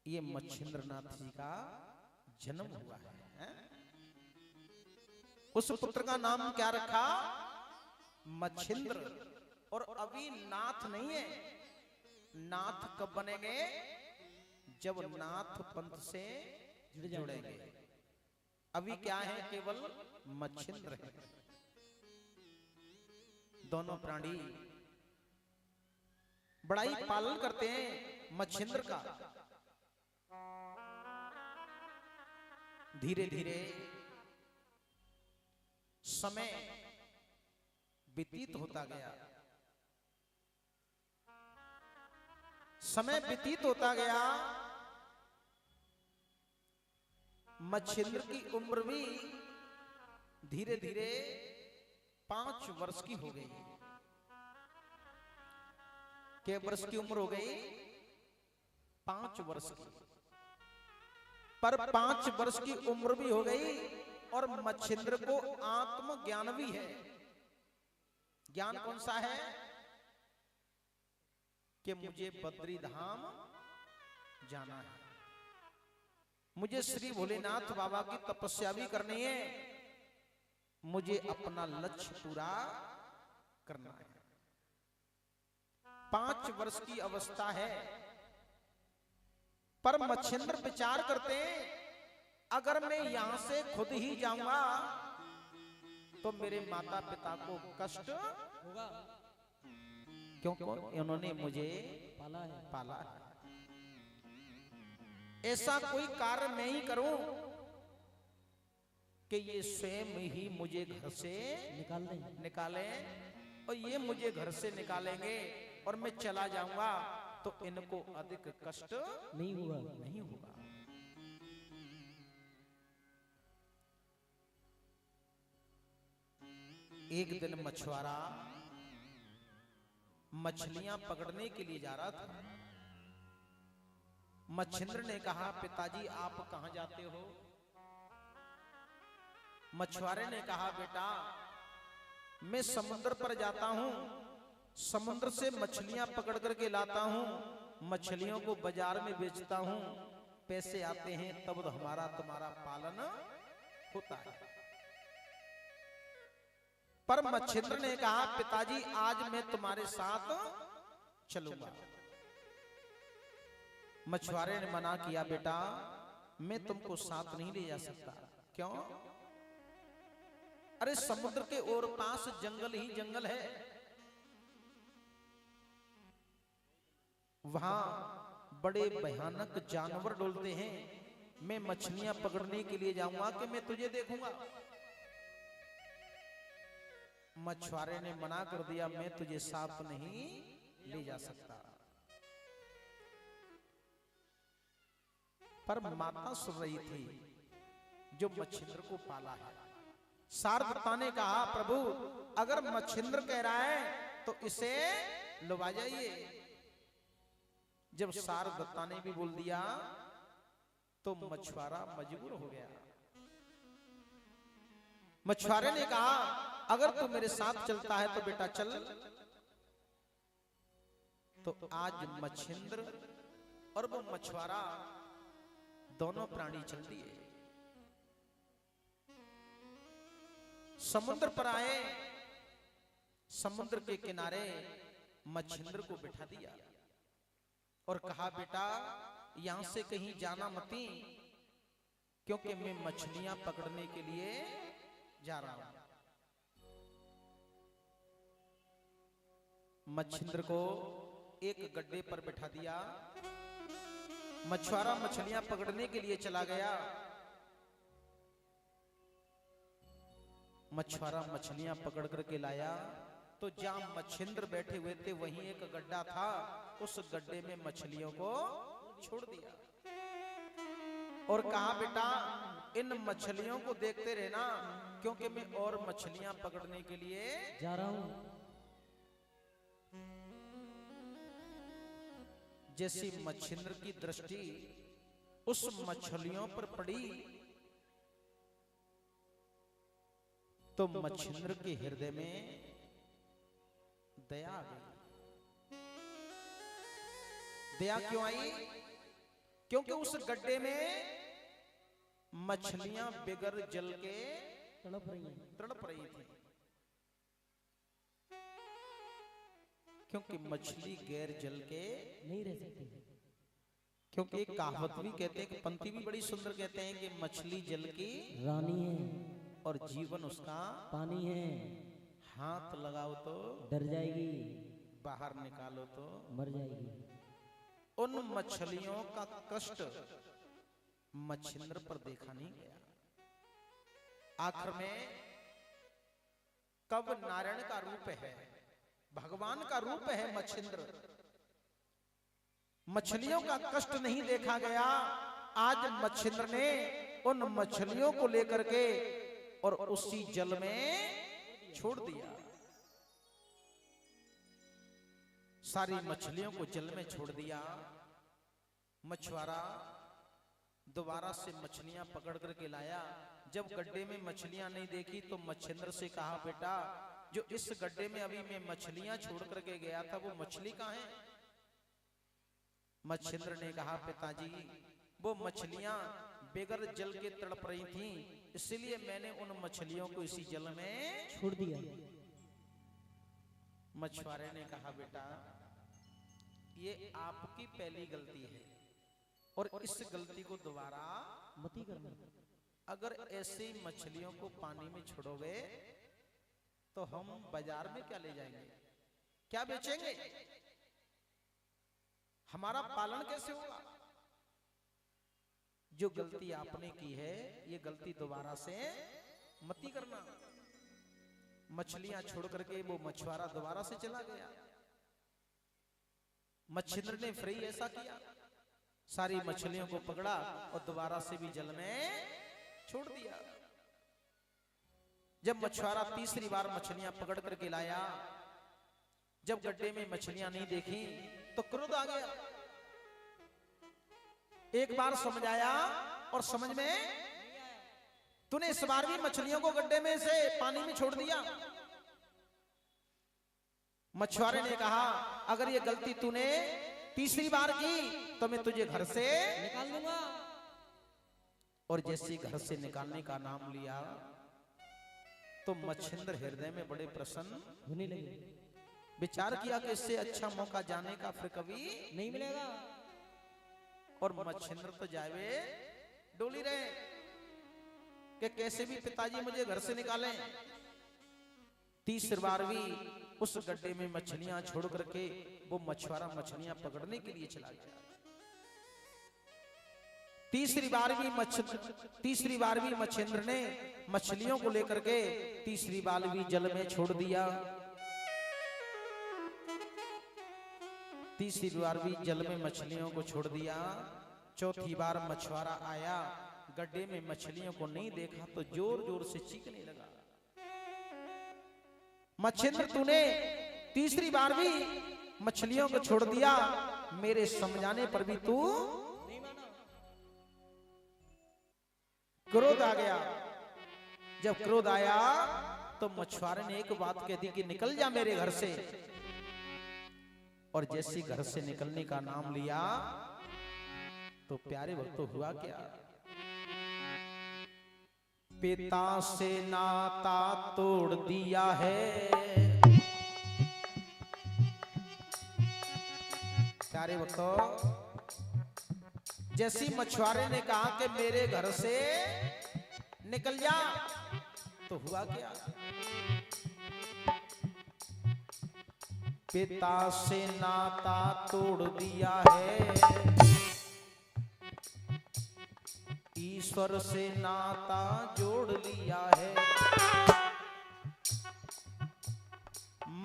ये मच्छिंद्रनाथ जी का जन्म हुआ है। उस पुत्र का नाम क्या रखा? मच्छिंद्र। और अभी नाथ नहीं है। नाथ कब बनेंगे? जब नाथ पंथ से जुड़ेंगे। अभी क्या है? केवल मच्छिंद्र है। दोनों प्राणी बड़ा ही पालन करते हैं मच्छिंद्र का। धीरे धीरे समय व्यतीत होता गया। समय व्यतीत होता गया। मच्छिंद्र की उम्र भी धीरे धीरे 5 वर्ष की हो गई। क्या वर्ष की उम्र हो गई? 5 वर्ष की। पर 5 वर्ष की उम्र भी हो गई और मच्छिंद्र को आत्मज्ञान भी है। ज्ञान कौन सा है? कि मुझे बद्री धाम जाना है, मुझे श्री भोलेनाथ बाबा की तपस्या भी करनी है, मुझे अपना लक्ष्य पूरा करना है। 5 वर्ष की अवस्था है। पर मच्छिंद्र विचार करते हैं अगर मैं यहां से खुद ही जाऊंगा तो मेरे माता पिता को कष्ट होगा, क्योंकि इन्होंने मुझे पाला है। ऐसा कोई कार्य मैं ही करूं कि ये स्वयं ही मुझे घर से निकालें और ये मुझे घर से निकालेंगे और मैं चला जाऊंगा तो इनको अधिक कष्ट नहीं होगा। एक दिन मछुआरा मछलियां पकड़ने के लिए जा रहा था। मच्छिंद्र ने कहा, पिताजी आप कहां जाते हो? मछुआरे ने कहा, बेटा मैं समुद्र पर जाता हूं, समुद्र से मछलियां पकड़ करके लाता हूं, मछलियों को बाजार में बेचता हूं, पैसे आते हैं तब हमारा तुम्हारा पालन होता है। पर मच्छिंद्र ने कहा, पिताजी आज मैं तुम्हारे साथ चलूंगा। मछुआरे ने मना किया, बेटा मैं तुमको साथ नहीं ले जा सकता। क्यों? अरे समुद्र के और पास जंगल ही जंगल है, वहां बड़े भयानक जानवर डोलते हैं। मैं मछलियां पकड़ने के लिए जाऊंगा कि मैं तुझे देखूंगा? मछुआरे ने मना कर दिया, मैं तुझे साथ नहीं ले जा सकता। पर माता सुन रही थी जो मच्छिंद्र को पाला है। शारदत्ता ने कहा, प्रभु अगर मच्छिंद्र कह रहा है तो इसे लुभा जाइए। जब शारदत्ता ने भी बोल दिया तो मछुआरा मजबूर हो गया। मछुआरे ने कहा, अगर तू मेरे साथ चलता है तो बेटा चल। तो आज मच्छिंद्र और वो मछुआरा दोनों प्राणी चल दिए। समुद्र पर आए, समुद्र के किनारे मच्छिंद्र को बिठा दिया और कहा, बेटा यहां से कहीं जाना मती, क्योंकि मैं मछलियां पकड़ने के लिए जा रहा हूं। मच्छिंद्र को एक गड्ढे पर बिठा दिया। मछुआरा मछलियां पकड़ने के लिए चला गया। मछुआरा मछलियां पकड़ करके लाया तो जहां मच्छिंद्र बैठे हुए थे वहीं एक गड्ढा था। उस गड्ढे में मछलियों को छोड़ दिया और कहा, बेटा इन मछलियों को देखते रहना, क्योंकि मैं और मछलियां पकड़ने के लिए जा रहा हूं। जैसी मच्छिंद्र की दृष्टि उस मछलियों पर पड़ी तो मच्छिंद्र के हृदय में दया आ गई। दया क्यों आई? क्योंकि उस गड्ढे में मछलियां बिगर जल के तड़प रही थी। क्योंकि मछली गैर जल के नहीं रह सकती। क्योंकि एक कहावत भी कहते हैं कि पंक्ति भी बड़ी सुंदर कहते हैं कि मछली जल की रानी है और जीवन उसका पानी है। हाथ लगाओ तो डर जाएगी, बाहर निकालो तो मर जाएगी। उन मछलियों का कष्ट मच्छिंद्र पर देखा नहीं गया। आखिर में कब नारायण का रूप है, भगवान का रूप है मच्छिंद्र, मछलियों का कष्ट नहीं देखा गया। आज मच्छिंद्र ने उन मछलियों को लेकर के और उसी जल में छोड़ दिया। सारी मछलियों को जल में छोड़ दिया। मछुआरा दोबारा से मछलियां पकड़ करके लाया। जब गड्ढे में मछलियां नहीं देखी तो मच्छिंद्र से कहा, बेटा जो इस गड्ढे में अभी मैं मछलियां छोड़ करके गया था वो मछली कहाँ है? मच्छिंद्र ने कहा, पिताजी वो मछलियां बेगर जल के तड़प रही थीं, इसलिए मैंने उन मछलियों को इसी जल में छोड़ दिया। मछुआरे ने कहा, बेटा ये आपकी पहली गलती है और इस गलती को दोबारा मत ही करना। अगर ऐसे मछलियों को पानी में छोड़ोगे तो हम बाजार में क्या ले जाएंगे, क्या बेचेंगे, हमारा पालन कैसे होगा? जो गलती आपने की है ये गलती दोबारा से मत ही करना। मछलियां छोड़ करके वो मछुआरा दोबारा से चला गया। मच्छिंद्र ने फिर ऐसा किया, सारी मछलियों को पकड़ा और दोबारा से भी जल में छोड़ दिया। जब मछुआरा तीसरी बार मछलियां पकड़ करके लाया, जब गड्ढे में मछलियां नहीं देखी तो क्रोध आ गया। एक बार समझ आया और समझ में तूने इस बार भी मछलियों को गड्ढे में से पानी में छोड़ दिया। मछुआरे ने कहा, अगर ये गलती तूने तीसरी बार की तो मैं तुझे घर से निकाल दूंगा। और जैसे घर से निकालने का नाम लिया तो मच्छिंद्र हृदय में बड़े प्रसन्न होने लगे। विचार किया कि इससे अच्छा मौका जाने का फिर कभी नहीं मिलेगा। और मच्छिंद्र तो जावे डोली रहे कि कैसे भी पिताजी मुझे घर से निकालें। तीसरी बार भी उस गड्ढे में मछलियां छोड़ करके वो मछुआरा मछलियां पकड़ने के लिए चला गया। तीसरी बार भी मच्छिंद्र ने मछलियों को लेकर के तीसरी बार भी जल में छोड़ दिया। तीसरी बार भी जल में मछलियों को छोड़ दिया। चौथी बार मछुआरा आया, गड्ढे में मछलियों को नहीं देखा तो जोर जोर से चीखने लगा, मच्छिंद्र तूने तीसरी बार भी मछलियों को छोड़ दिया, मेरे समझाने पर भी तू नहीं माना। क्रोध आ गया। जब क्रोध आया तो मछुआरे ने एक बात कह दी कि निकल जा मेरे घर से। और जैसे घर से निकलने का नाम लिया तो प्यारे भक्तों हुआ क्या, पिता से नाता तोड़ दिया है। प्यारे भक्तों, जैसी मछुआरे ने कहा कि मेरे घर से निकल जा तो हुआ क्या, पिता से नाता तोड़ दिया है, ईश्वर से नाता जोड़ लिया है,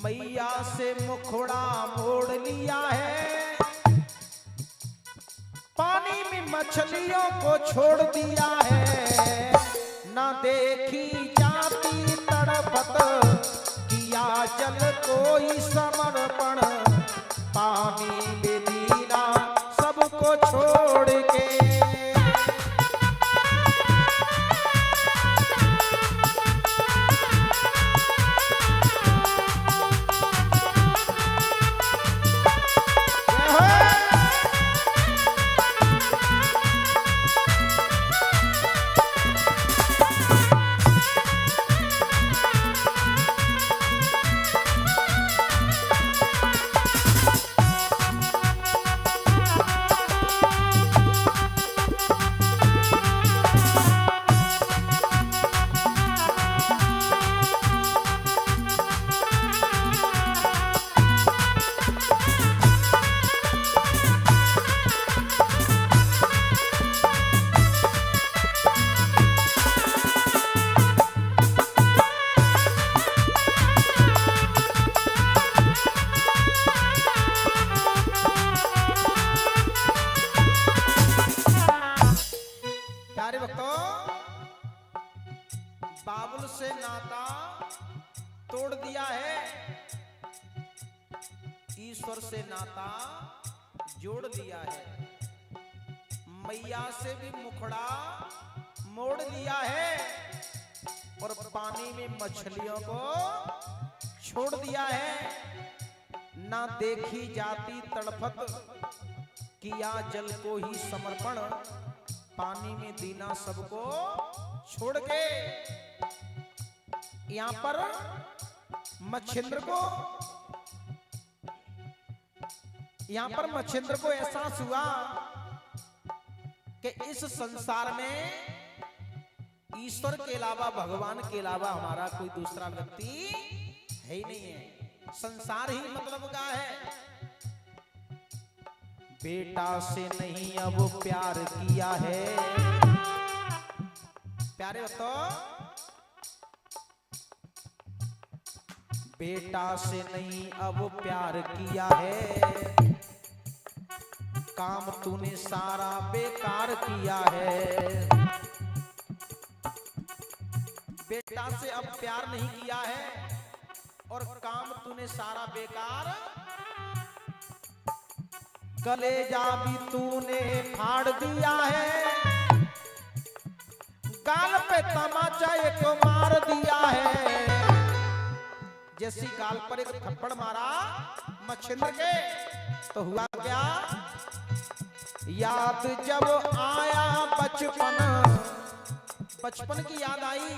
मैया से मुखड़ा मोड़ लिया है, पानी में मछलियों को छोड़ दिया है, ना देखी जाती तड़पत किया जल कोई समर्पण, पानी में दीना सबको छोड़ के। बाबुल से नाता तोड़ दिया है, ईश्वर से नाता जोड़ दिया है, मैया से भी मुखड़ा मोड़ लिया है और पानी में मछलियों को छोड़ दिया है। ना देखी जाती तड़फत, किया जल को ही समर्पण, पानी में दीना सबको छोड़ के। यहां पर मच्छिंद्र को एहसास हुआ कि इस संसार में ईश्वर के अलावा, भगवान के अलावा हमारा कोई दूसरा व्यक्ति है ही नहीं है। संसार ही मतलब का है। बेटा से नहीं अब प्यार किया है, प्यारे बताओ, बेटा से नहीं अब प्यार किया है, काम तूने सारा बेकार किया है। बेटा से अब प्यार नहीं किया है और काम तूने सारा बेकार, कलेजा भी तूने फाड़ दिया है, गाल पे तमाचा एक मार दिया है। जैसी गाल पर एक थप्पड़ मारा मच्छिंद्र के, तो हुआ क्या? याद जब आया बचपन की याद आई,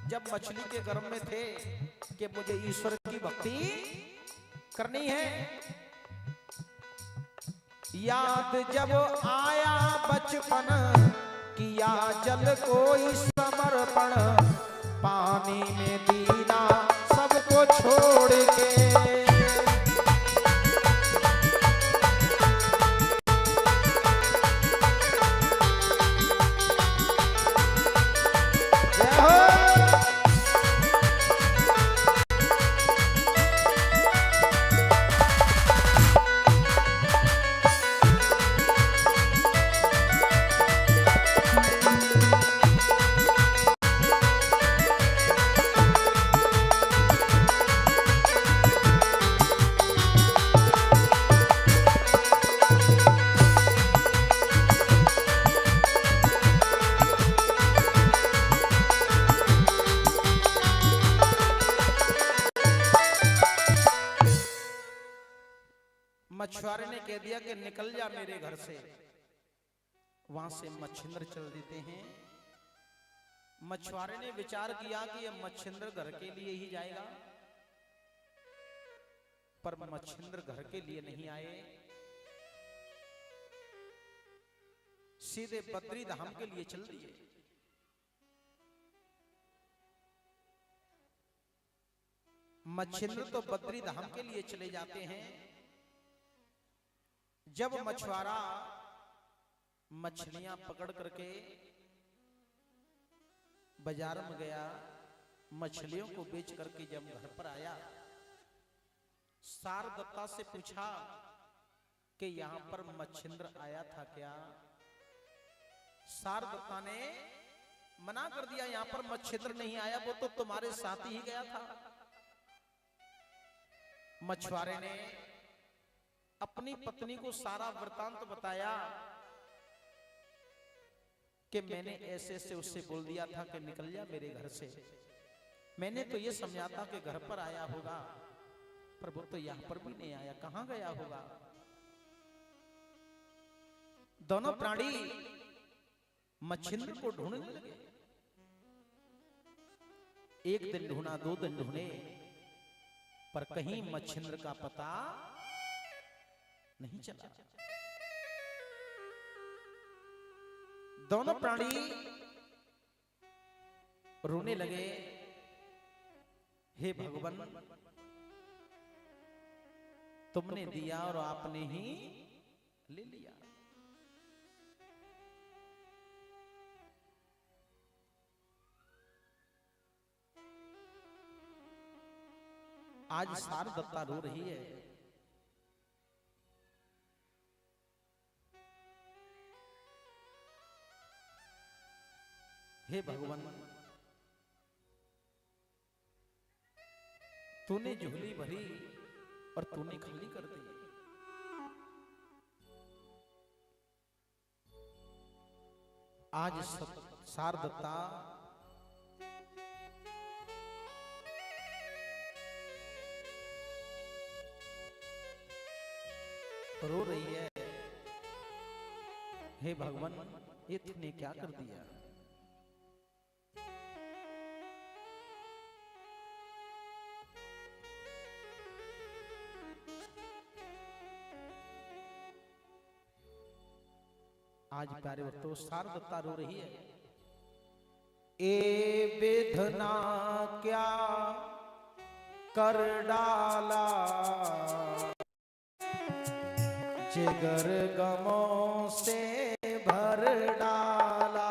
जब मछली के गर्भ में थे कि मुझे ईश्वर की भक्ति करनी है। याद जब आया बचपन, किया जल कोई समर्पण, पानी में दीना सबको छोड़ के। मछुआरे ने कह दिया कि निकल जा मेरे घर से। वहां से मच्छिंद्र चल देते हैं। मछुआरे ने विचार किया कि यह मच्छिंद्र घर के लिए ही जाएगा, पर मच्छिंद्र घर के लिए नहीं आए, सीधे बद्री धाम के लिए चल दिए। मच्छिंद्र तो बद्री धाम के लिए चले जाते हैं। जब मछुआरा मछलियां पकड़ करके बाजार में गया, मछलियों को बेच करके जब घर पर आया, शारदत्ता से पूछा कि यहां पर मच्छिंद्र आया था क्या? शारदत्ता ने मना कर दिया, यहां पर मच्छिंद्र नहीं आया, वो तो तुम्हारे साथ ही गया था। मछुआरे ने अपनी पत्नी को सारा वृतांत बताया कि मैंने ऐसे ऐसे उससे बोल दिया था कि निकल जा मेरे घर से। मैंने तो ये समझा था कि घर पर आया होगा, पर वो तो यहां पर भी नहीं आया, कहां गया होगा? दोनों प्राणी मच्छिंद्र को ढूंढने लगे। एक दिन ढूंढा, 2 दिन ढूंढे, पर कहीं मच्छिंद्र का पता नहीं चला। दोनों प्राणी रोने लगे, हे भगवान, तुमने दिया और आपने ही ले लिया। आज शारदत्ता रो रही है। हे भगवान, तूने झोली भरी और तूने खाली कर दी। आज शारदत्ता रो रही है, हे भगवान ये तूने क्या कर दिया। आज प्यारे भक्तों शारदत्ता रो रही है। ए वेदना क्या कर डाला, जिगर गमों से भर डाला।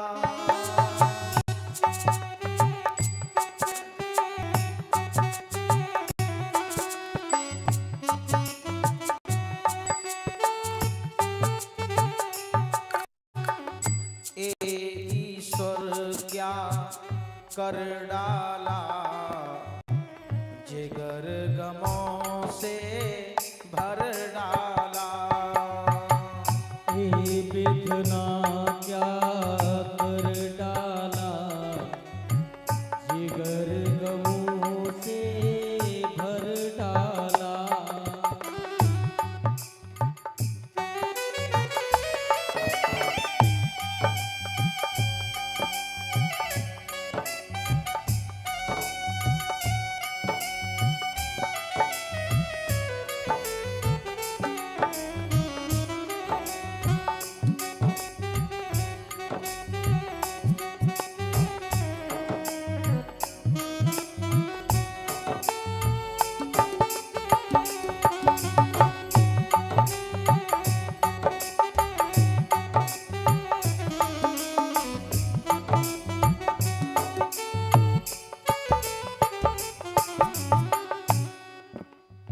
ए ईश्वर क्या कर डाला, जिगर गमों से भर डाला। ये विधना क्या कर डाला, जिगर गमों से भर डाला।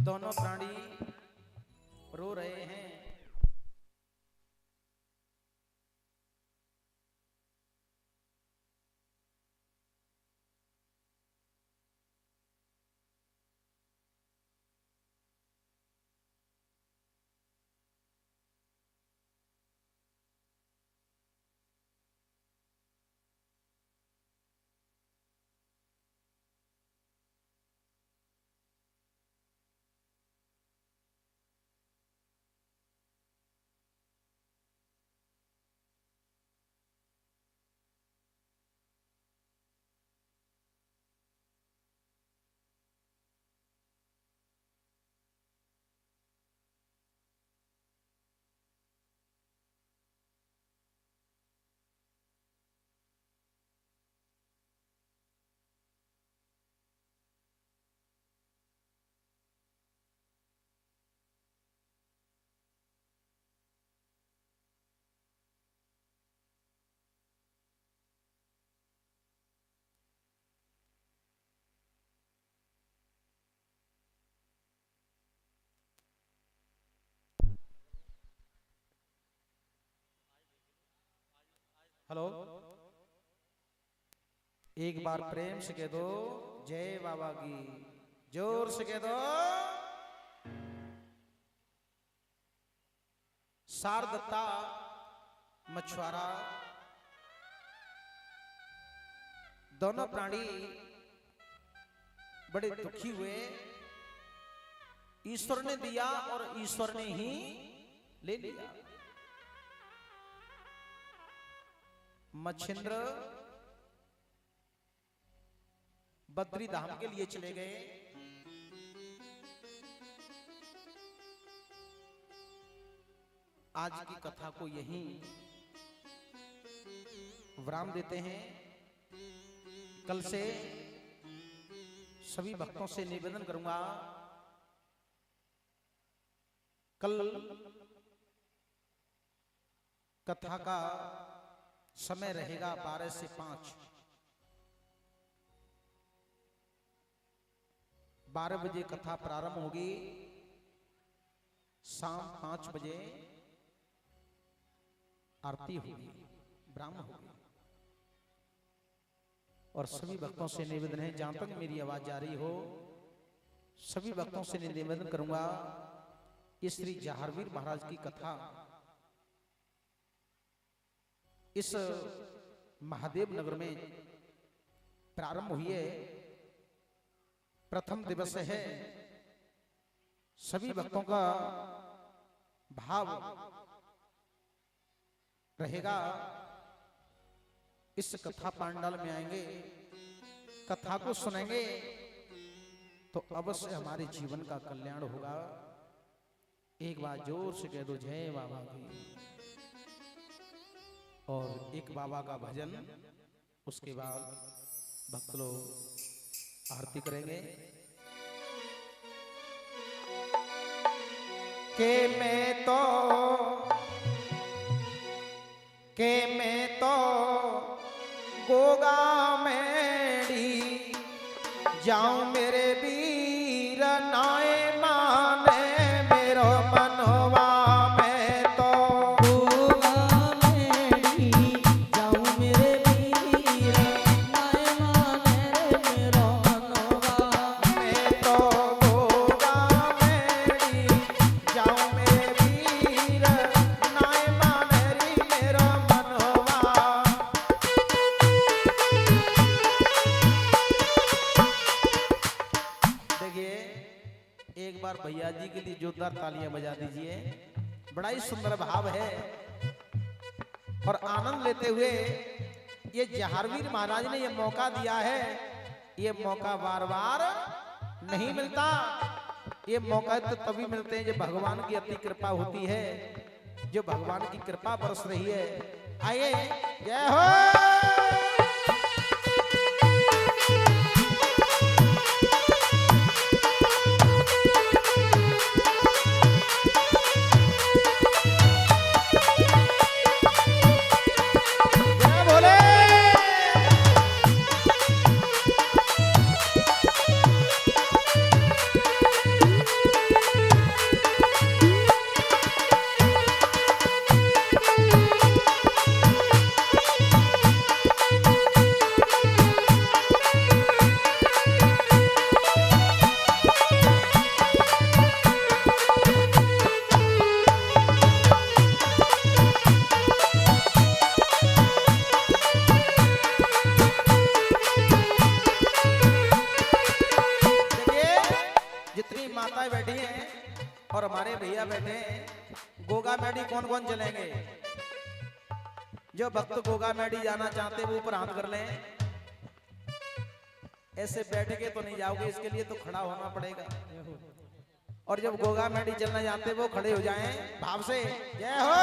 दोनों प्राणी रो रहे हैं। हेलो, एक बार प्रेम से कह दो जय बाबा की, जोर से कह दो। शारदत्ता मछुआरा दोनों प्राणी बड़े दुखी हुए। ईश्वर ने दिया और ईश्वर ने ही ले लिया। मच्छिंद्र बद्री धाम के लिए चले गए। आज की कथा को यहीं विराम देते हैं। कल से सभी भक्तों से निवेदन करूंगा, कल कथा का समय रहेगा 12 से 5। 12 बजे कथा प्रारंभ होगी, शाम 5 बजे आरती होगी, ब्राह्मण होगी। और सभी भक्तों से निवेदन है, जहां तक मेरी आवाज जा रही हो, सभी भक्तों से निवेदन करूंगा, ये श्री जहारवीर महाराज की कथा इस महादेव नगर में प्रारंभ हुई है। प्रथम दिवस है। सभी भक्तों का भाव रहेगा, इस कथा पांडाल में आएंगे, कथा को सुनेंगे तो अवश्य हमारे जीवन का कल्याण होगा। एक बार जोर से कह दो जय बाबा की, और एक बाबा का भजन, उसके बाद भक्त लोग आरती करेंगे। के मैं तो गोगा मेरी जाऊं मेरे वीर नाए माने मेरो मनवा में तो गोगा मेरी जाऊं मेरे वीर नाए माने मेरो मनवा मैं तो गोगा मेरी जाऊं मेरे वीर नाए माने मेरो मनवा। देखिए एक बार भैया जी के लिए जोरदार तालियां बजा दीजिए। बड़ा ही सुंदर भाव है और आनंद लेते हुए ये जहारवीर महाराज ने ये मौका दिया है। ये मौका बार बार नहीं मिलता, ये मौका तो तभी मिलते हैं जब भगवान की अति कृपा होती है, जो भगवान की कृपा बरस रही है। आइए जय हो। जय भोले। जितनी माताएं बैठी हैं और हमारे भैया बैठे हैं, गोगा मैडी कौन कौन चलेंगे? जो भक्त गोगा मैडी जाना चाहते हैं वो ऊपर हाथ कर लें। ऐसे बैठ के तो नहीं जाओगे, इसके लिए तो खड़ा होना पड़ेगा। और जब गोगा मैडी चलना जानते वो खड़े हो जाएं भाव से जय हो।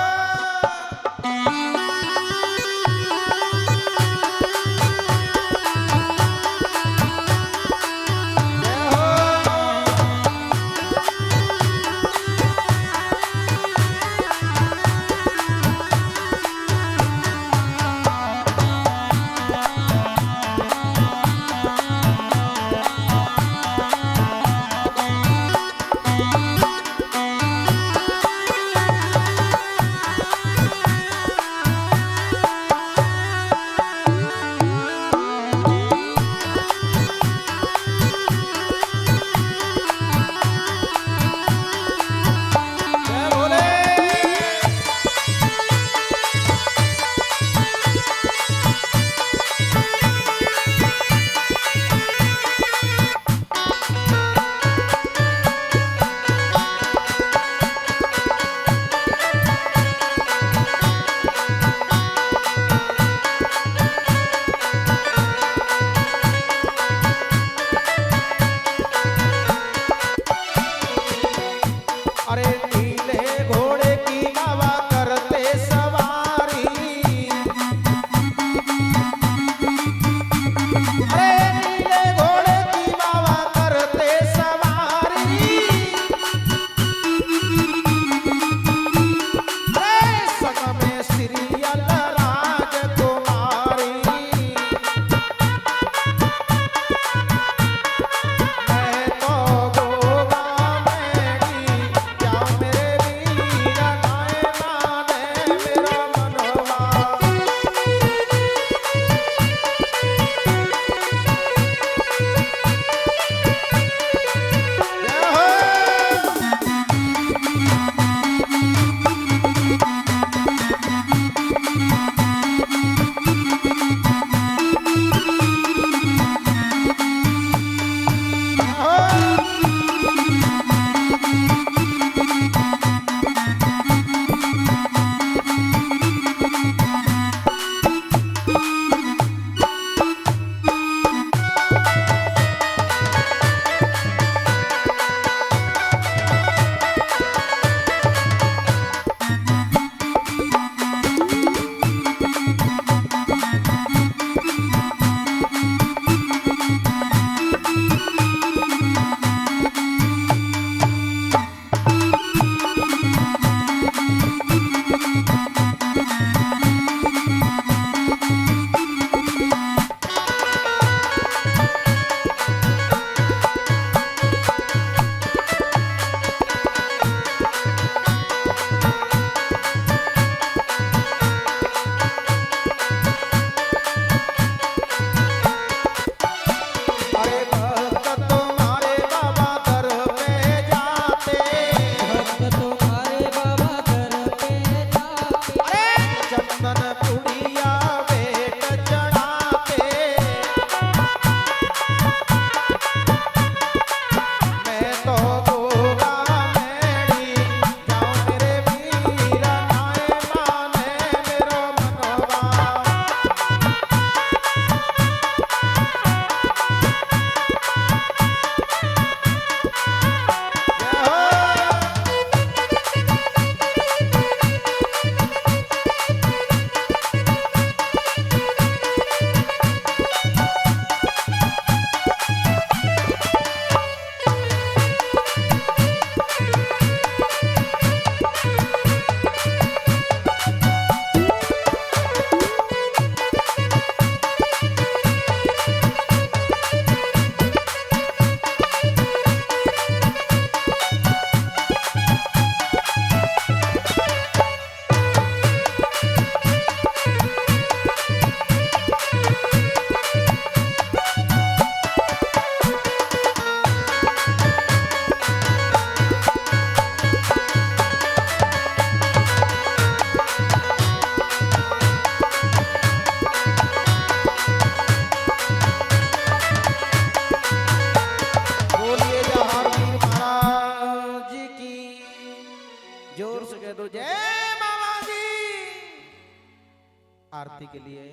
आरती के लिए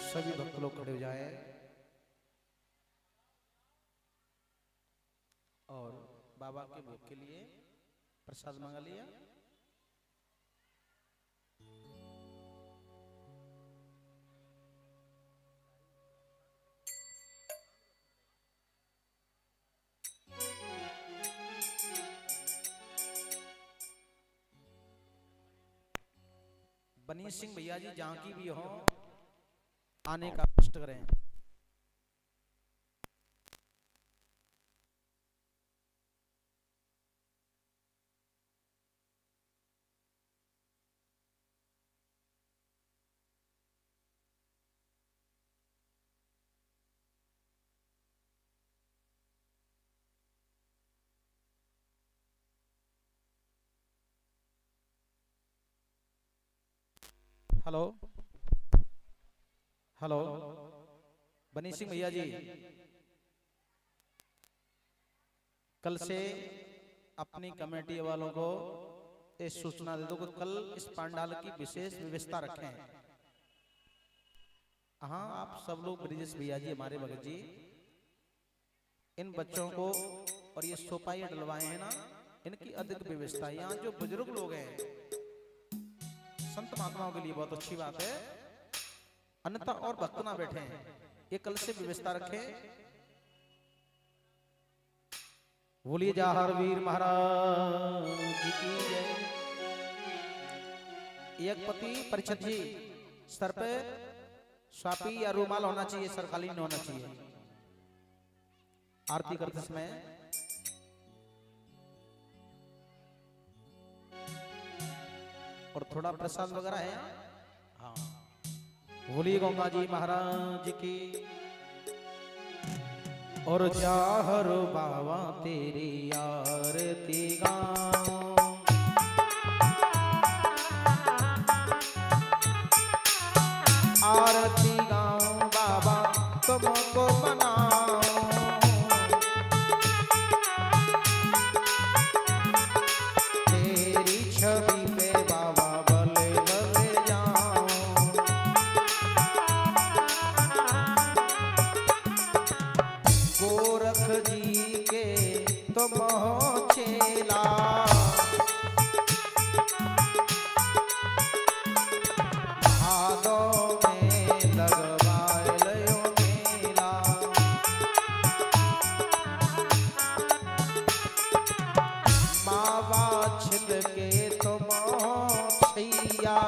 सभी भक्त लोग खड़े हो जाएं और बाबा के भोग के लिए प्रसाद मंगा लिया। बनी सिंह भैया जी जहां की भी हो आने का कष्ट करें। हेलो हेलो बनी सिंह भैया जी, कल से अपनी कमेटी वालों को ये सूचना दे दो कि कल इस पंडाल की विशेष व्यवस्था रखें। हाँ, आप सब लोग ब्रिजेश भैया जी, हमारे भगत जी, इन बच्चों को और ये सोपाई डलवाए हैं ना, इनकी अधिक व्यवस्था। यहाँ जो बुजुर्ग लोग हैं संत महात्माओं के लिए बहुत अच्छी बात है, अन्यथा और भक्त ना बैठे हैं, ये कल से व्यवस्था रखें। बोलिए जवाहर वीर महाराज जी की जय। एक पति परिषद जी सर पे स्वापी या रूमाल होना चाहिए, सरकालीन होना चाहिए आरती करते समय। और थोड़ा प्रसाद वगैरह है। हाँ, बोलिए गंगा जी महाराज की। और जाहर बाबा तेरी आरती गाऊं, आरती गाऊं बाबा तुमको मनाऊं, तेरी छवि पे बाबा बले बले जाऊं। गोरख जी के तुम हो चेला, भादों में लगवाए लयो मेला, मावा छिलके तुम हो छैया,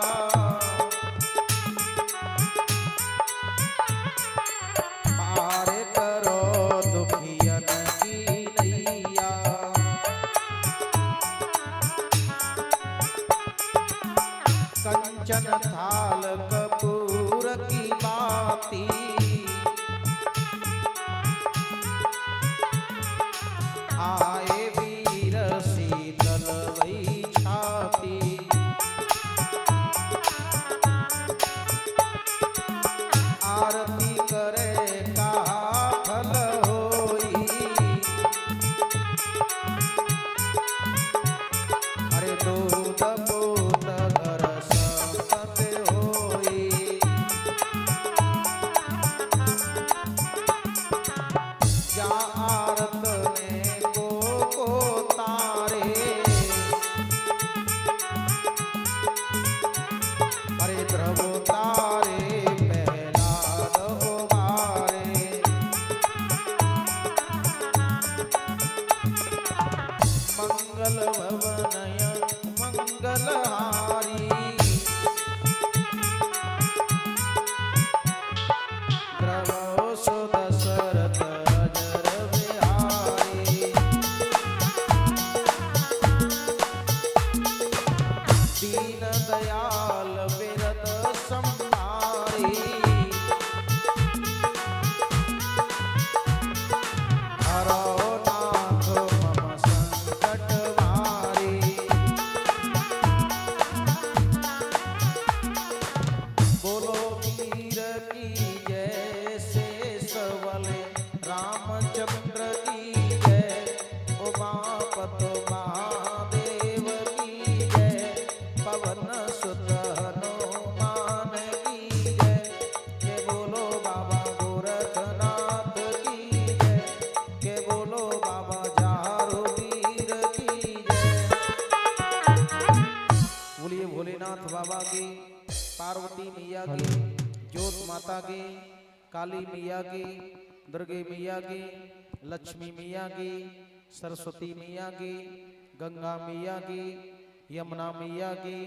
पार करो दुखियन की नैया। कंचन थाल कपूर की बाती, आए वीर शीतल वही छाती, आरती करे कहा फल होई, अरे दूध पूत घर संपत होई। जा आरत ने को तारे, अरे ध्रुव तारे प्रहलाद उबारे, मंगल भवनय मंगलहारी, द्रवो सुदशरथ अजर बिहारी, दीन दयाल विरत संहारी, हरो नाथ मम संकट वारी। बोलो वीर की जय, शेष वाले रामचंद्र की जय, उमापति महादेव की जय, पवन सुत हनुमान माता की, काली मैया की, दुर्गे मैया की, लक्ष्मी मैया की, सरस्वती मैया की, गंगा मैया की, यमुना मैया की,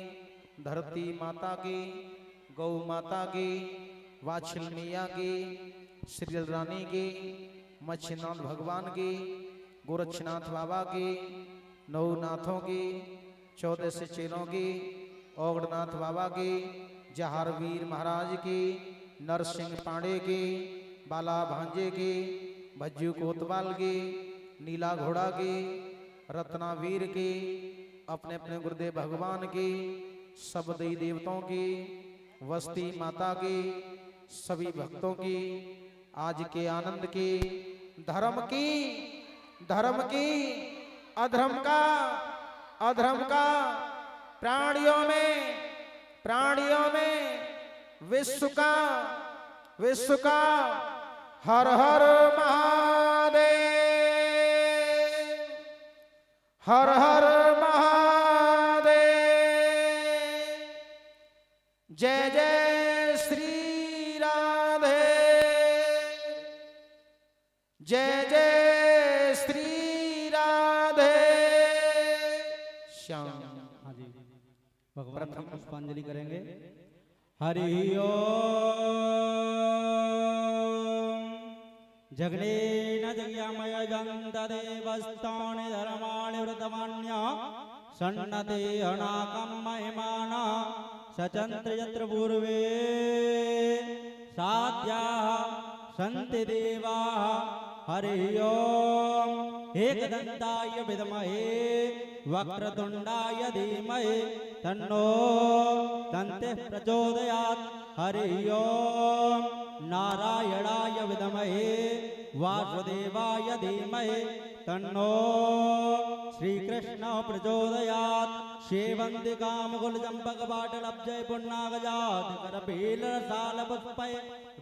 धरती माता की, गौ माता की, वाछिल मैया की, श्री रानी की, मच्छीनाथ भगवान की, गोरक्षनाथ बाबा की, नवनाथों की, 14 से चेलों की, ओगड़नाथ बाबा की, जहारवीर महाराज की, नरसिंह पांडे की, बाला भांजे की, भज्जू कोतवाल की, नीला घोड़ा की, रत्नावीर की, अपने अपने गुरुदेव भगवान की, सब देवी देवताओं की, वस्ती माता की, सभी भक्तों की, आज के आनंद की, धर्म की, धर्म की, अधर्म का प्राणियों में विश्व का हर हर महादेव, हर हर महादेव, जय जय श्री राधे, जय जय श्री राधे श्याम। हाँ जी, भगवान को पुष्पांजलि करेंगे। हरि ओम। जगने न जग्यामय जंत देवस्तानि धर्माणि व्रतमान्य सन्नते अनाकं महिमान सचंत्र यत्र पूर्वे साध्याः सन्ति देवाः। हरि ओम। एकदन्ताय विद्महे वक्रतुंडाय धीमहि तन्नो दन्तिः प्रचोदयात्। हरि ओम। नारायणाय विद्महे वासुदेवाय धीमहि तन्नो श्रीकृष्ण प्रचोदयात्। सेवन्ति कामकुल चंपक बाटलब्जय पुन्नागजात करपील रसाल पुष्पय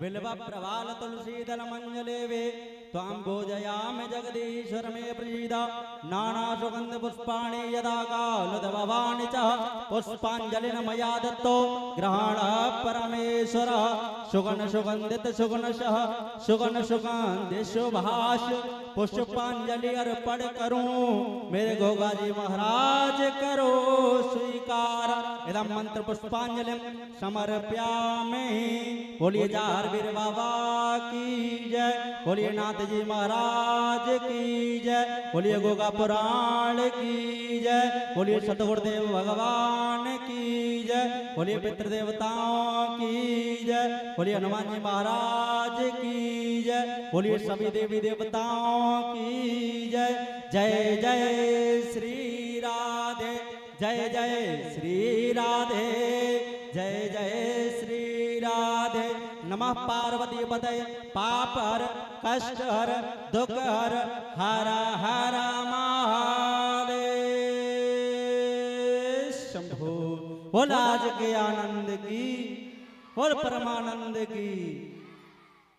बिल्व प्रवाल तुलसी दल मंजलेवे त्वां भोजयामि जगदीश्वर मे प्रीद। नाना सुगंध पुष्पाणि यदा कालुद्भवानि च पुष्पांजलिन मया दत्तो ग्रहण परमेश्वर। सुगन सुगंधित सुगुणशः सुगन सुगंधि सुभाष पुष्पांजलि अर्पण करूं मेरे गोगा जी महाराज करो स्वीकार। इदं मंत्र पुष्पांजलि समर्प्यामि। बोलिए जारवीर बाबा की जय, बोलिए नाथ जी महाराज की जय, बोलिए गोगा पुराण की जय, बोलिए सतगुरुदेव भगवान की जय, बोलिए पितृ देवताओं की जय, बोलिए हनुमान जी महाराज की जय, बोलिए सभी देवी देवताओं की जय। जय जय श्री राधे, जय जय श्री राधे, जय जय श्री राधे। नमः पार्वती पतये पाप हर कष्ट हर दुख हर हर हर महादेव शंभो। बोल आज के आनंद की, बोल परमानंद की।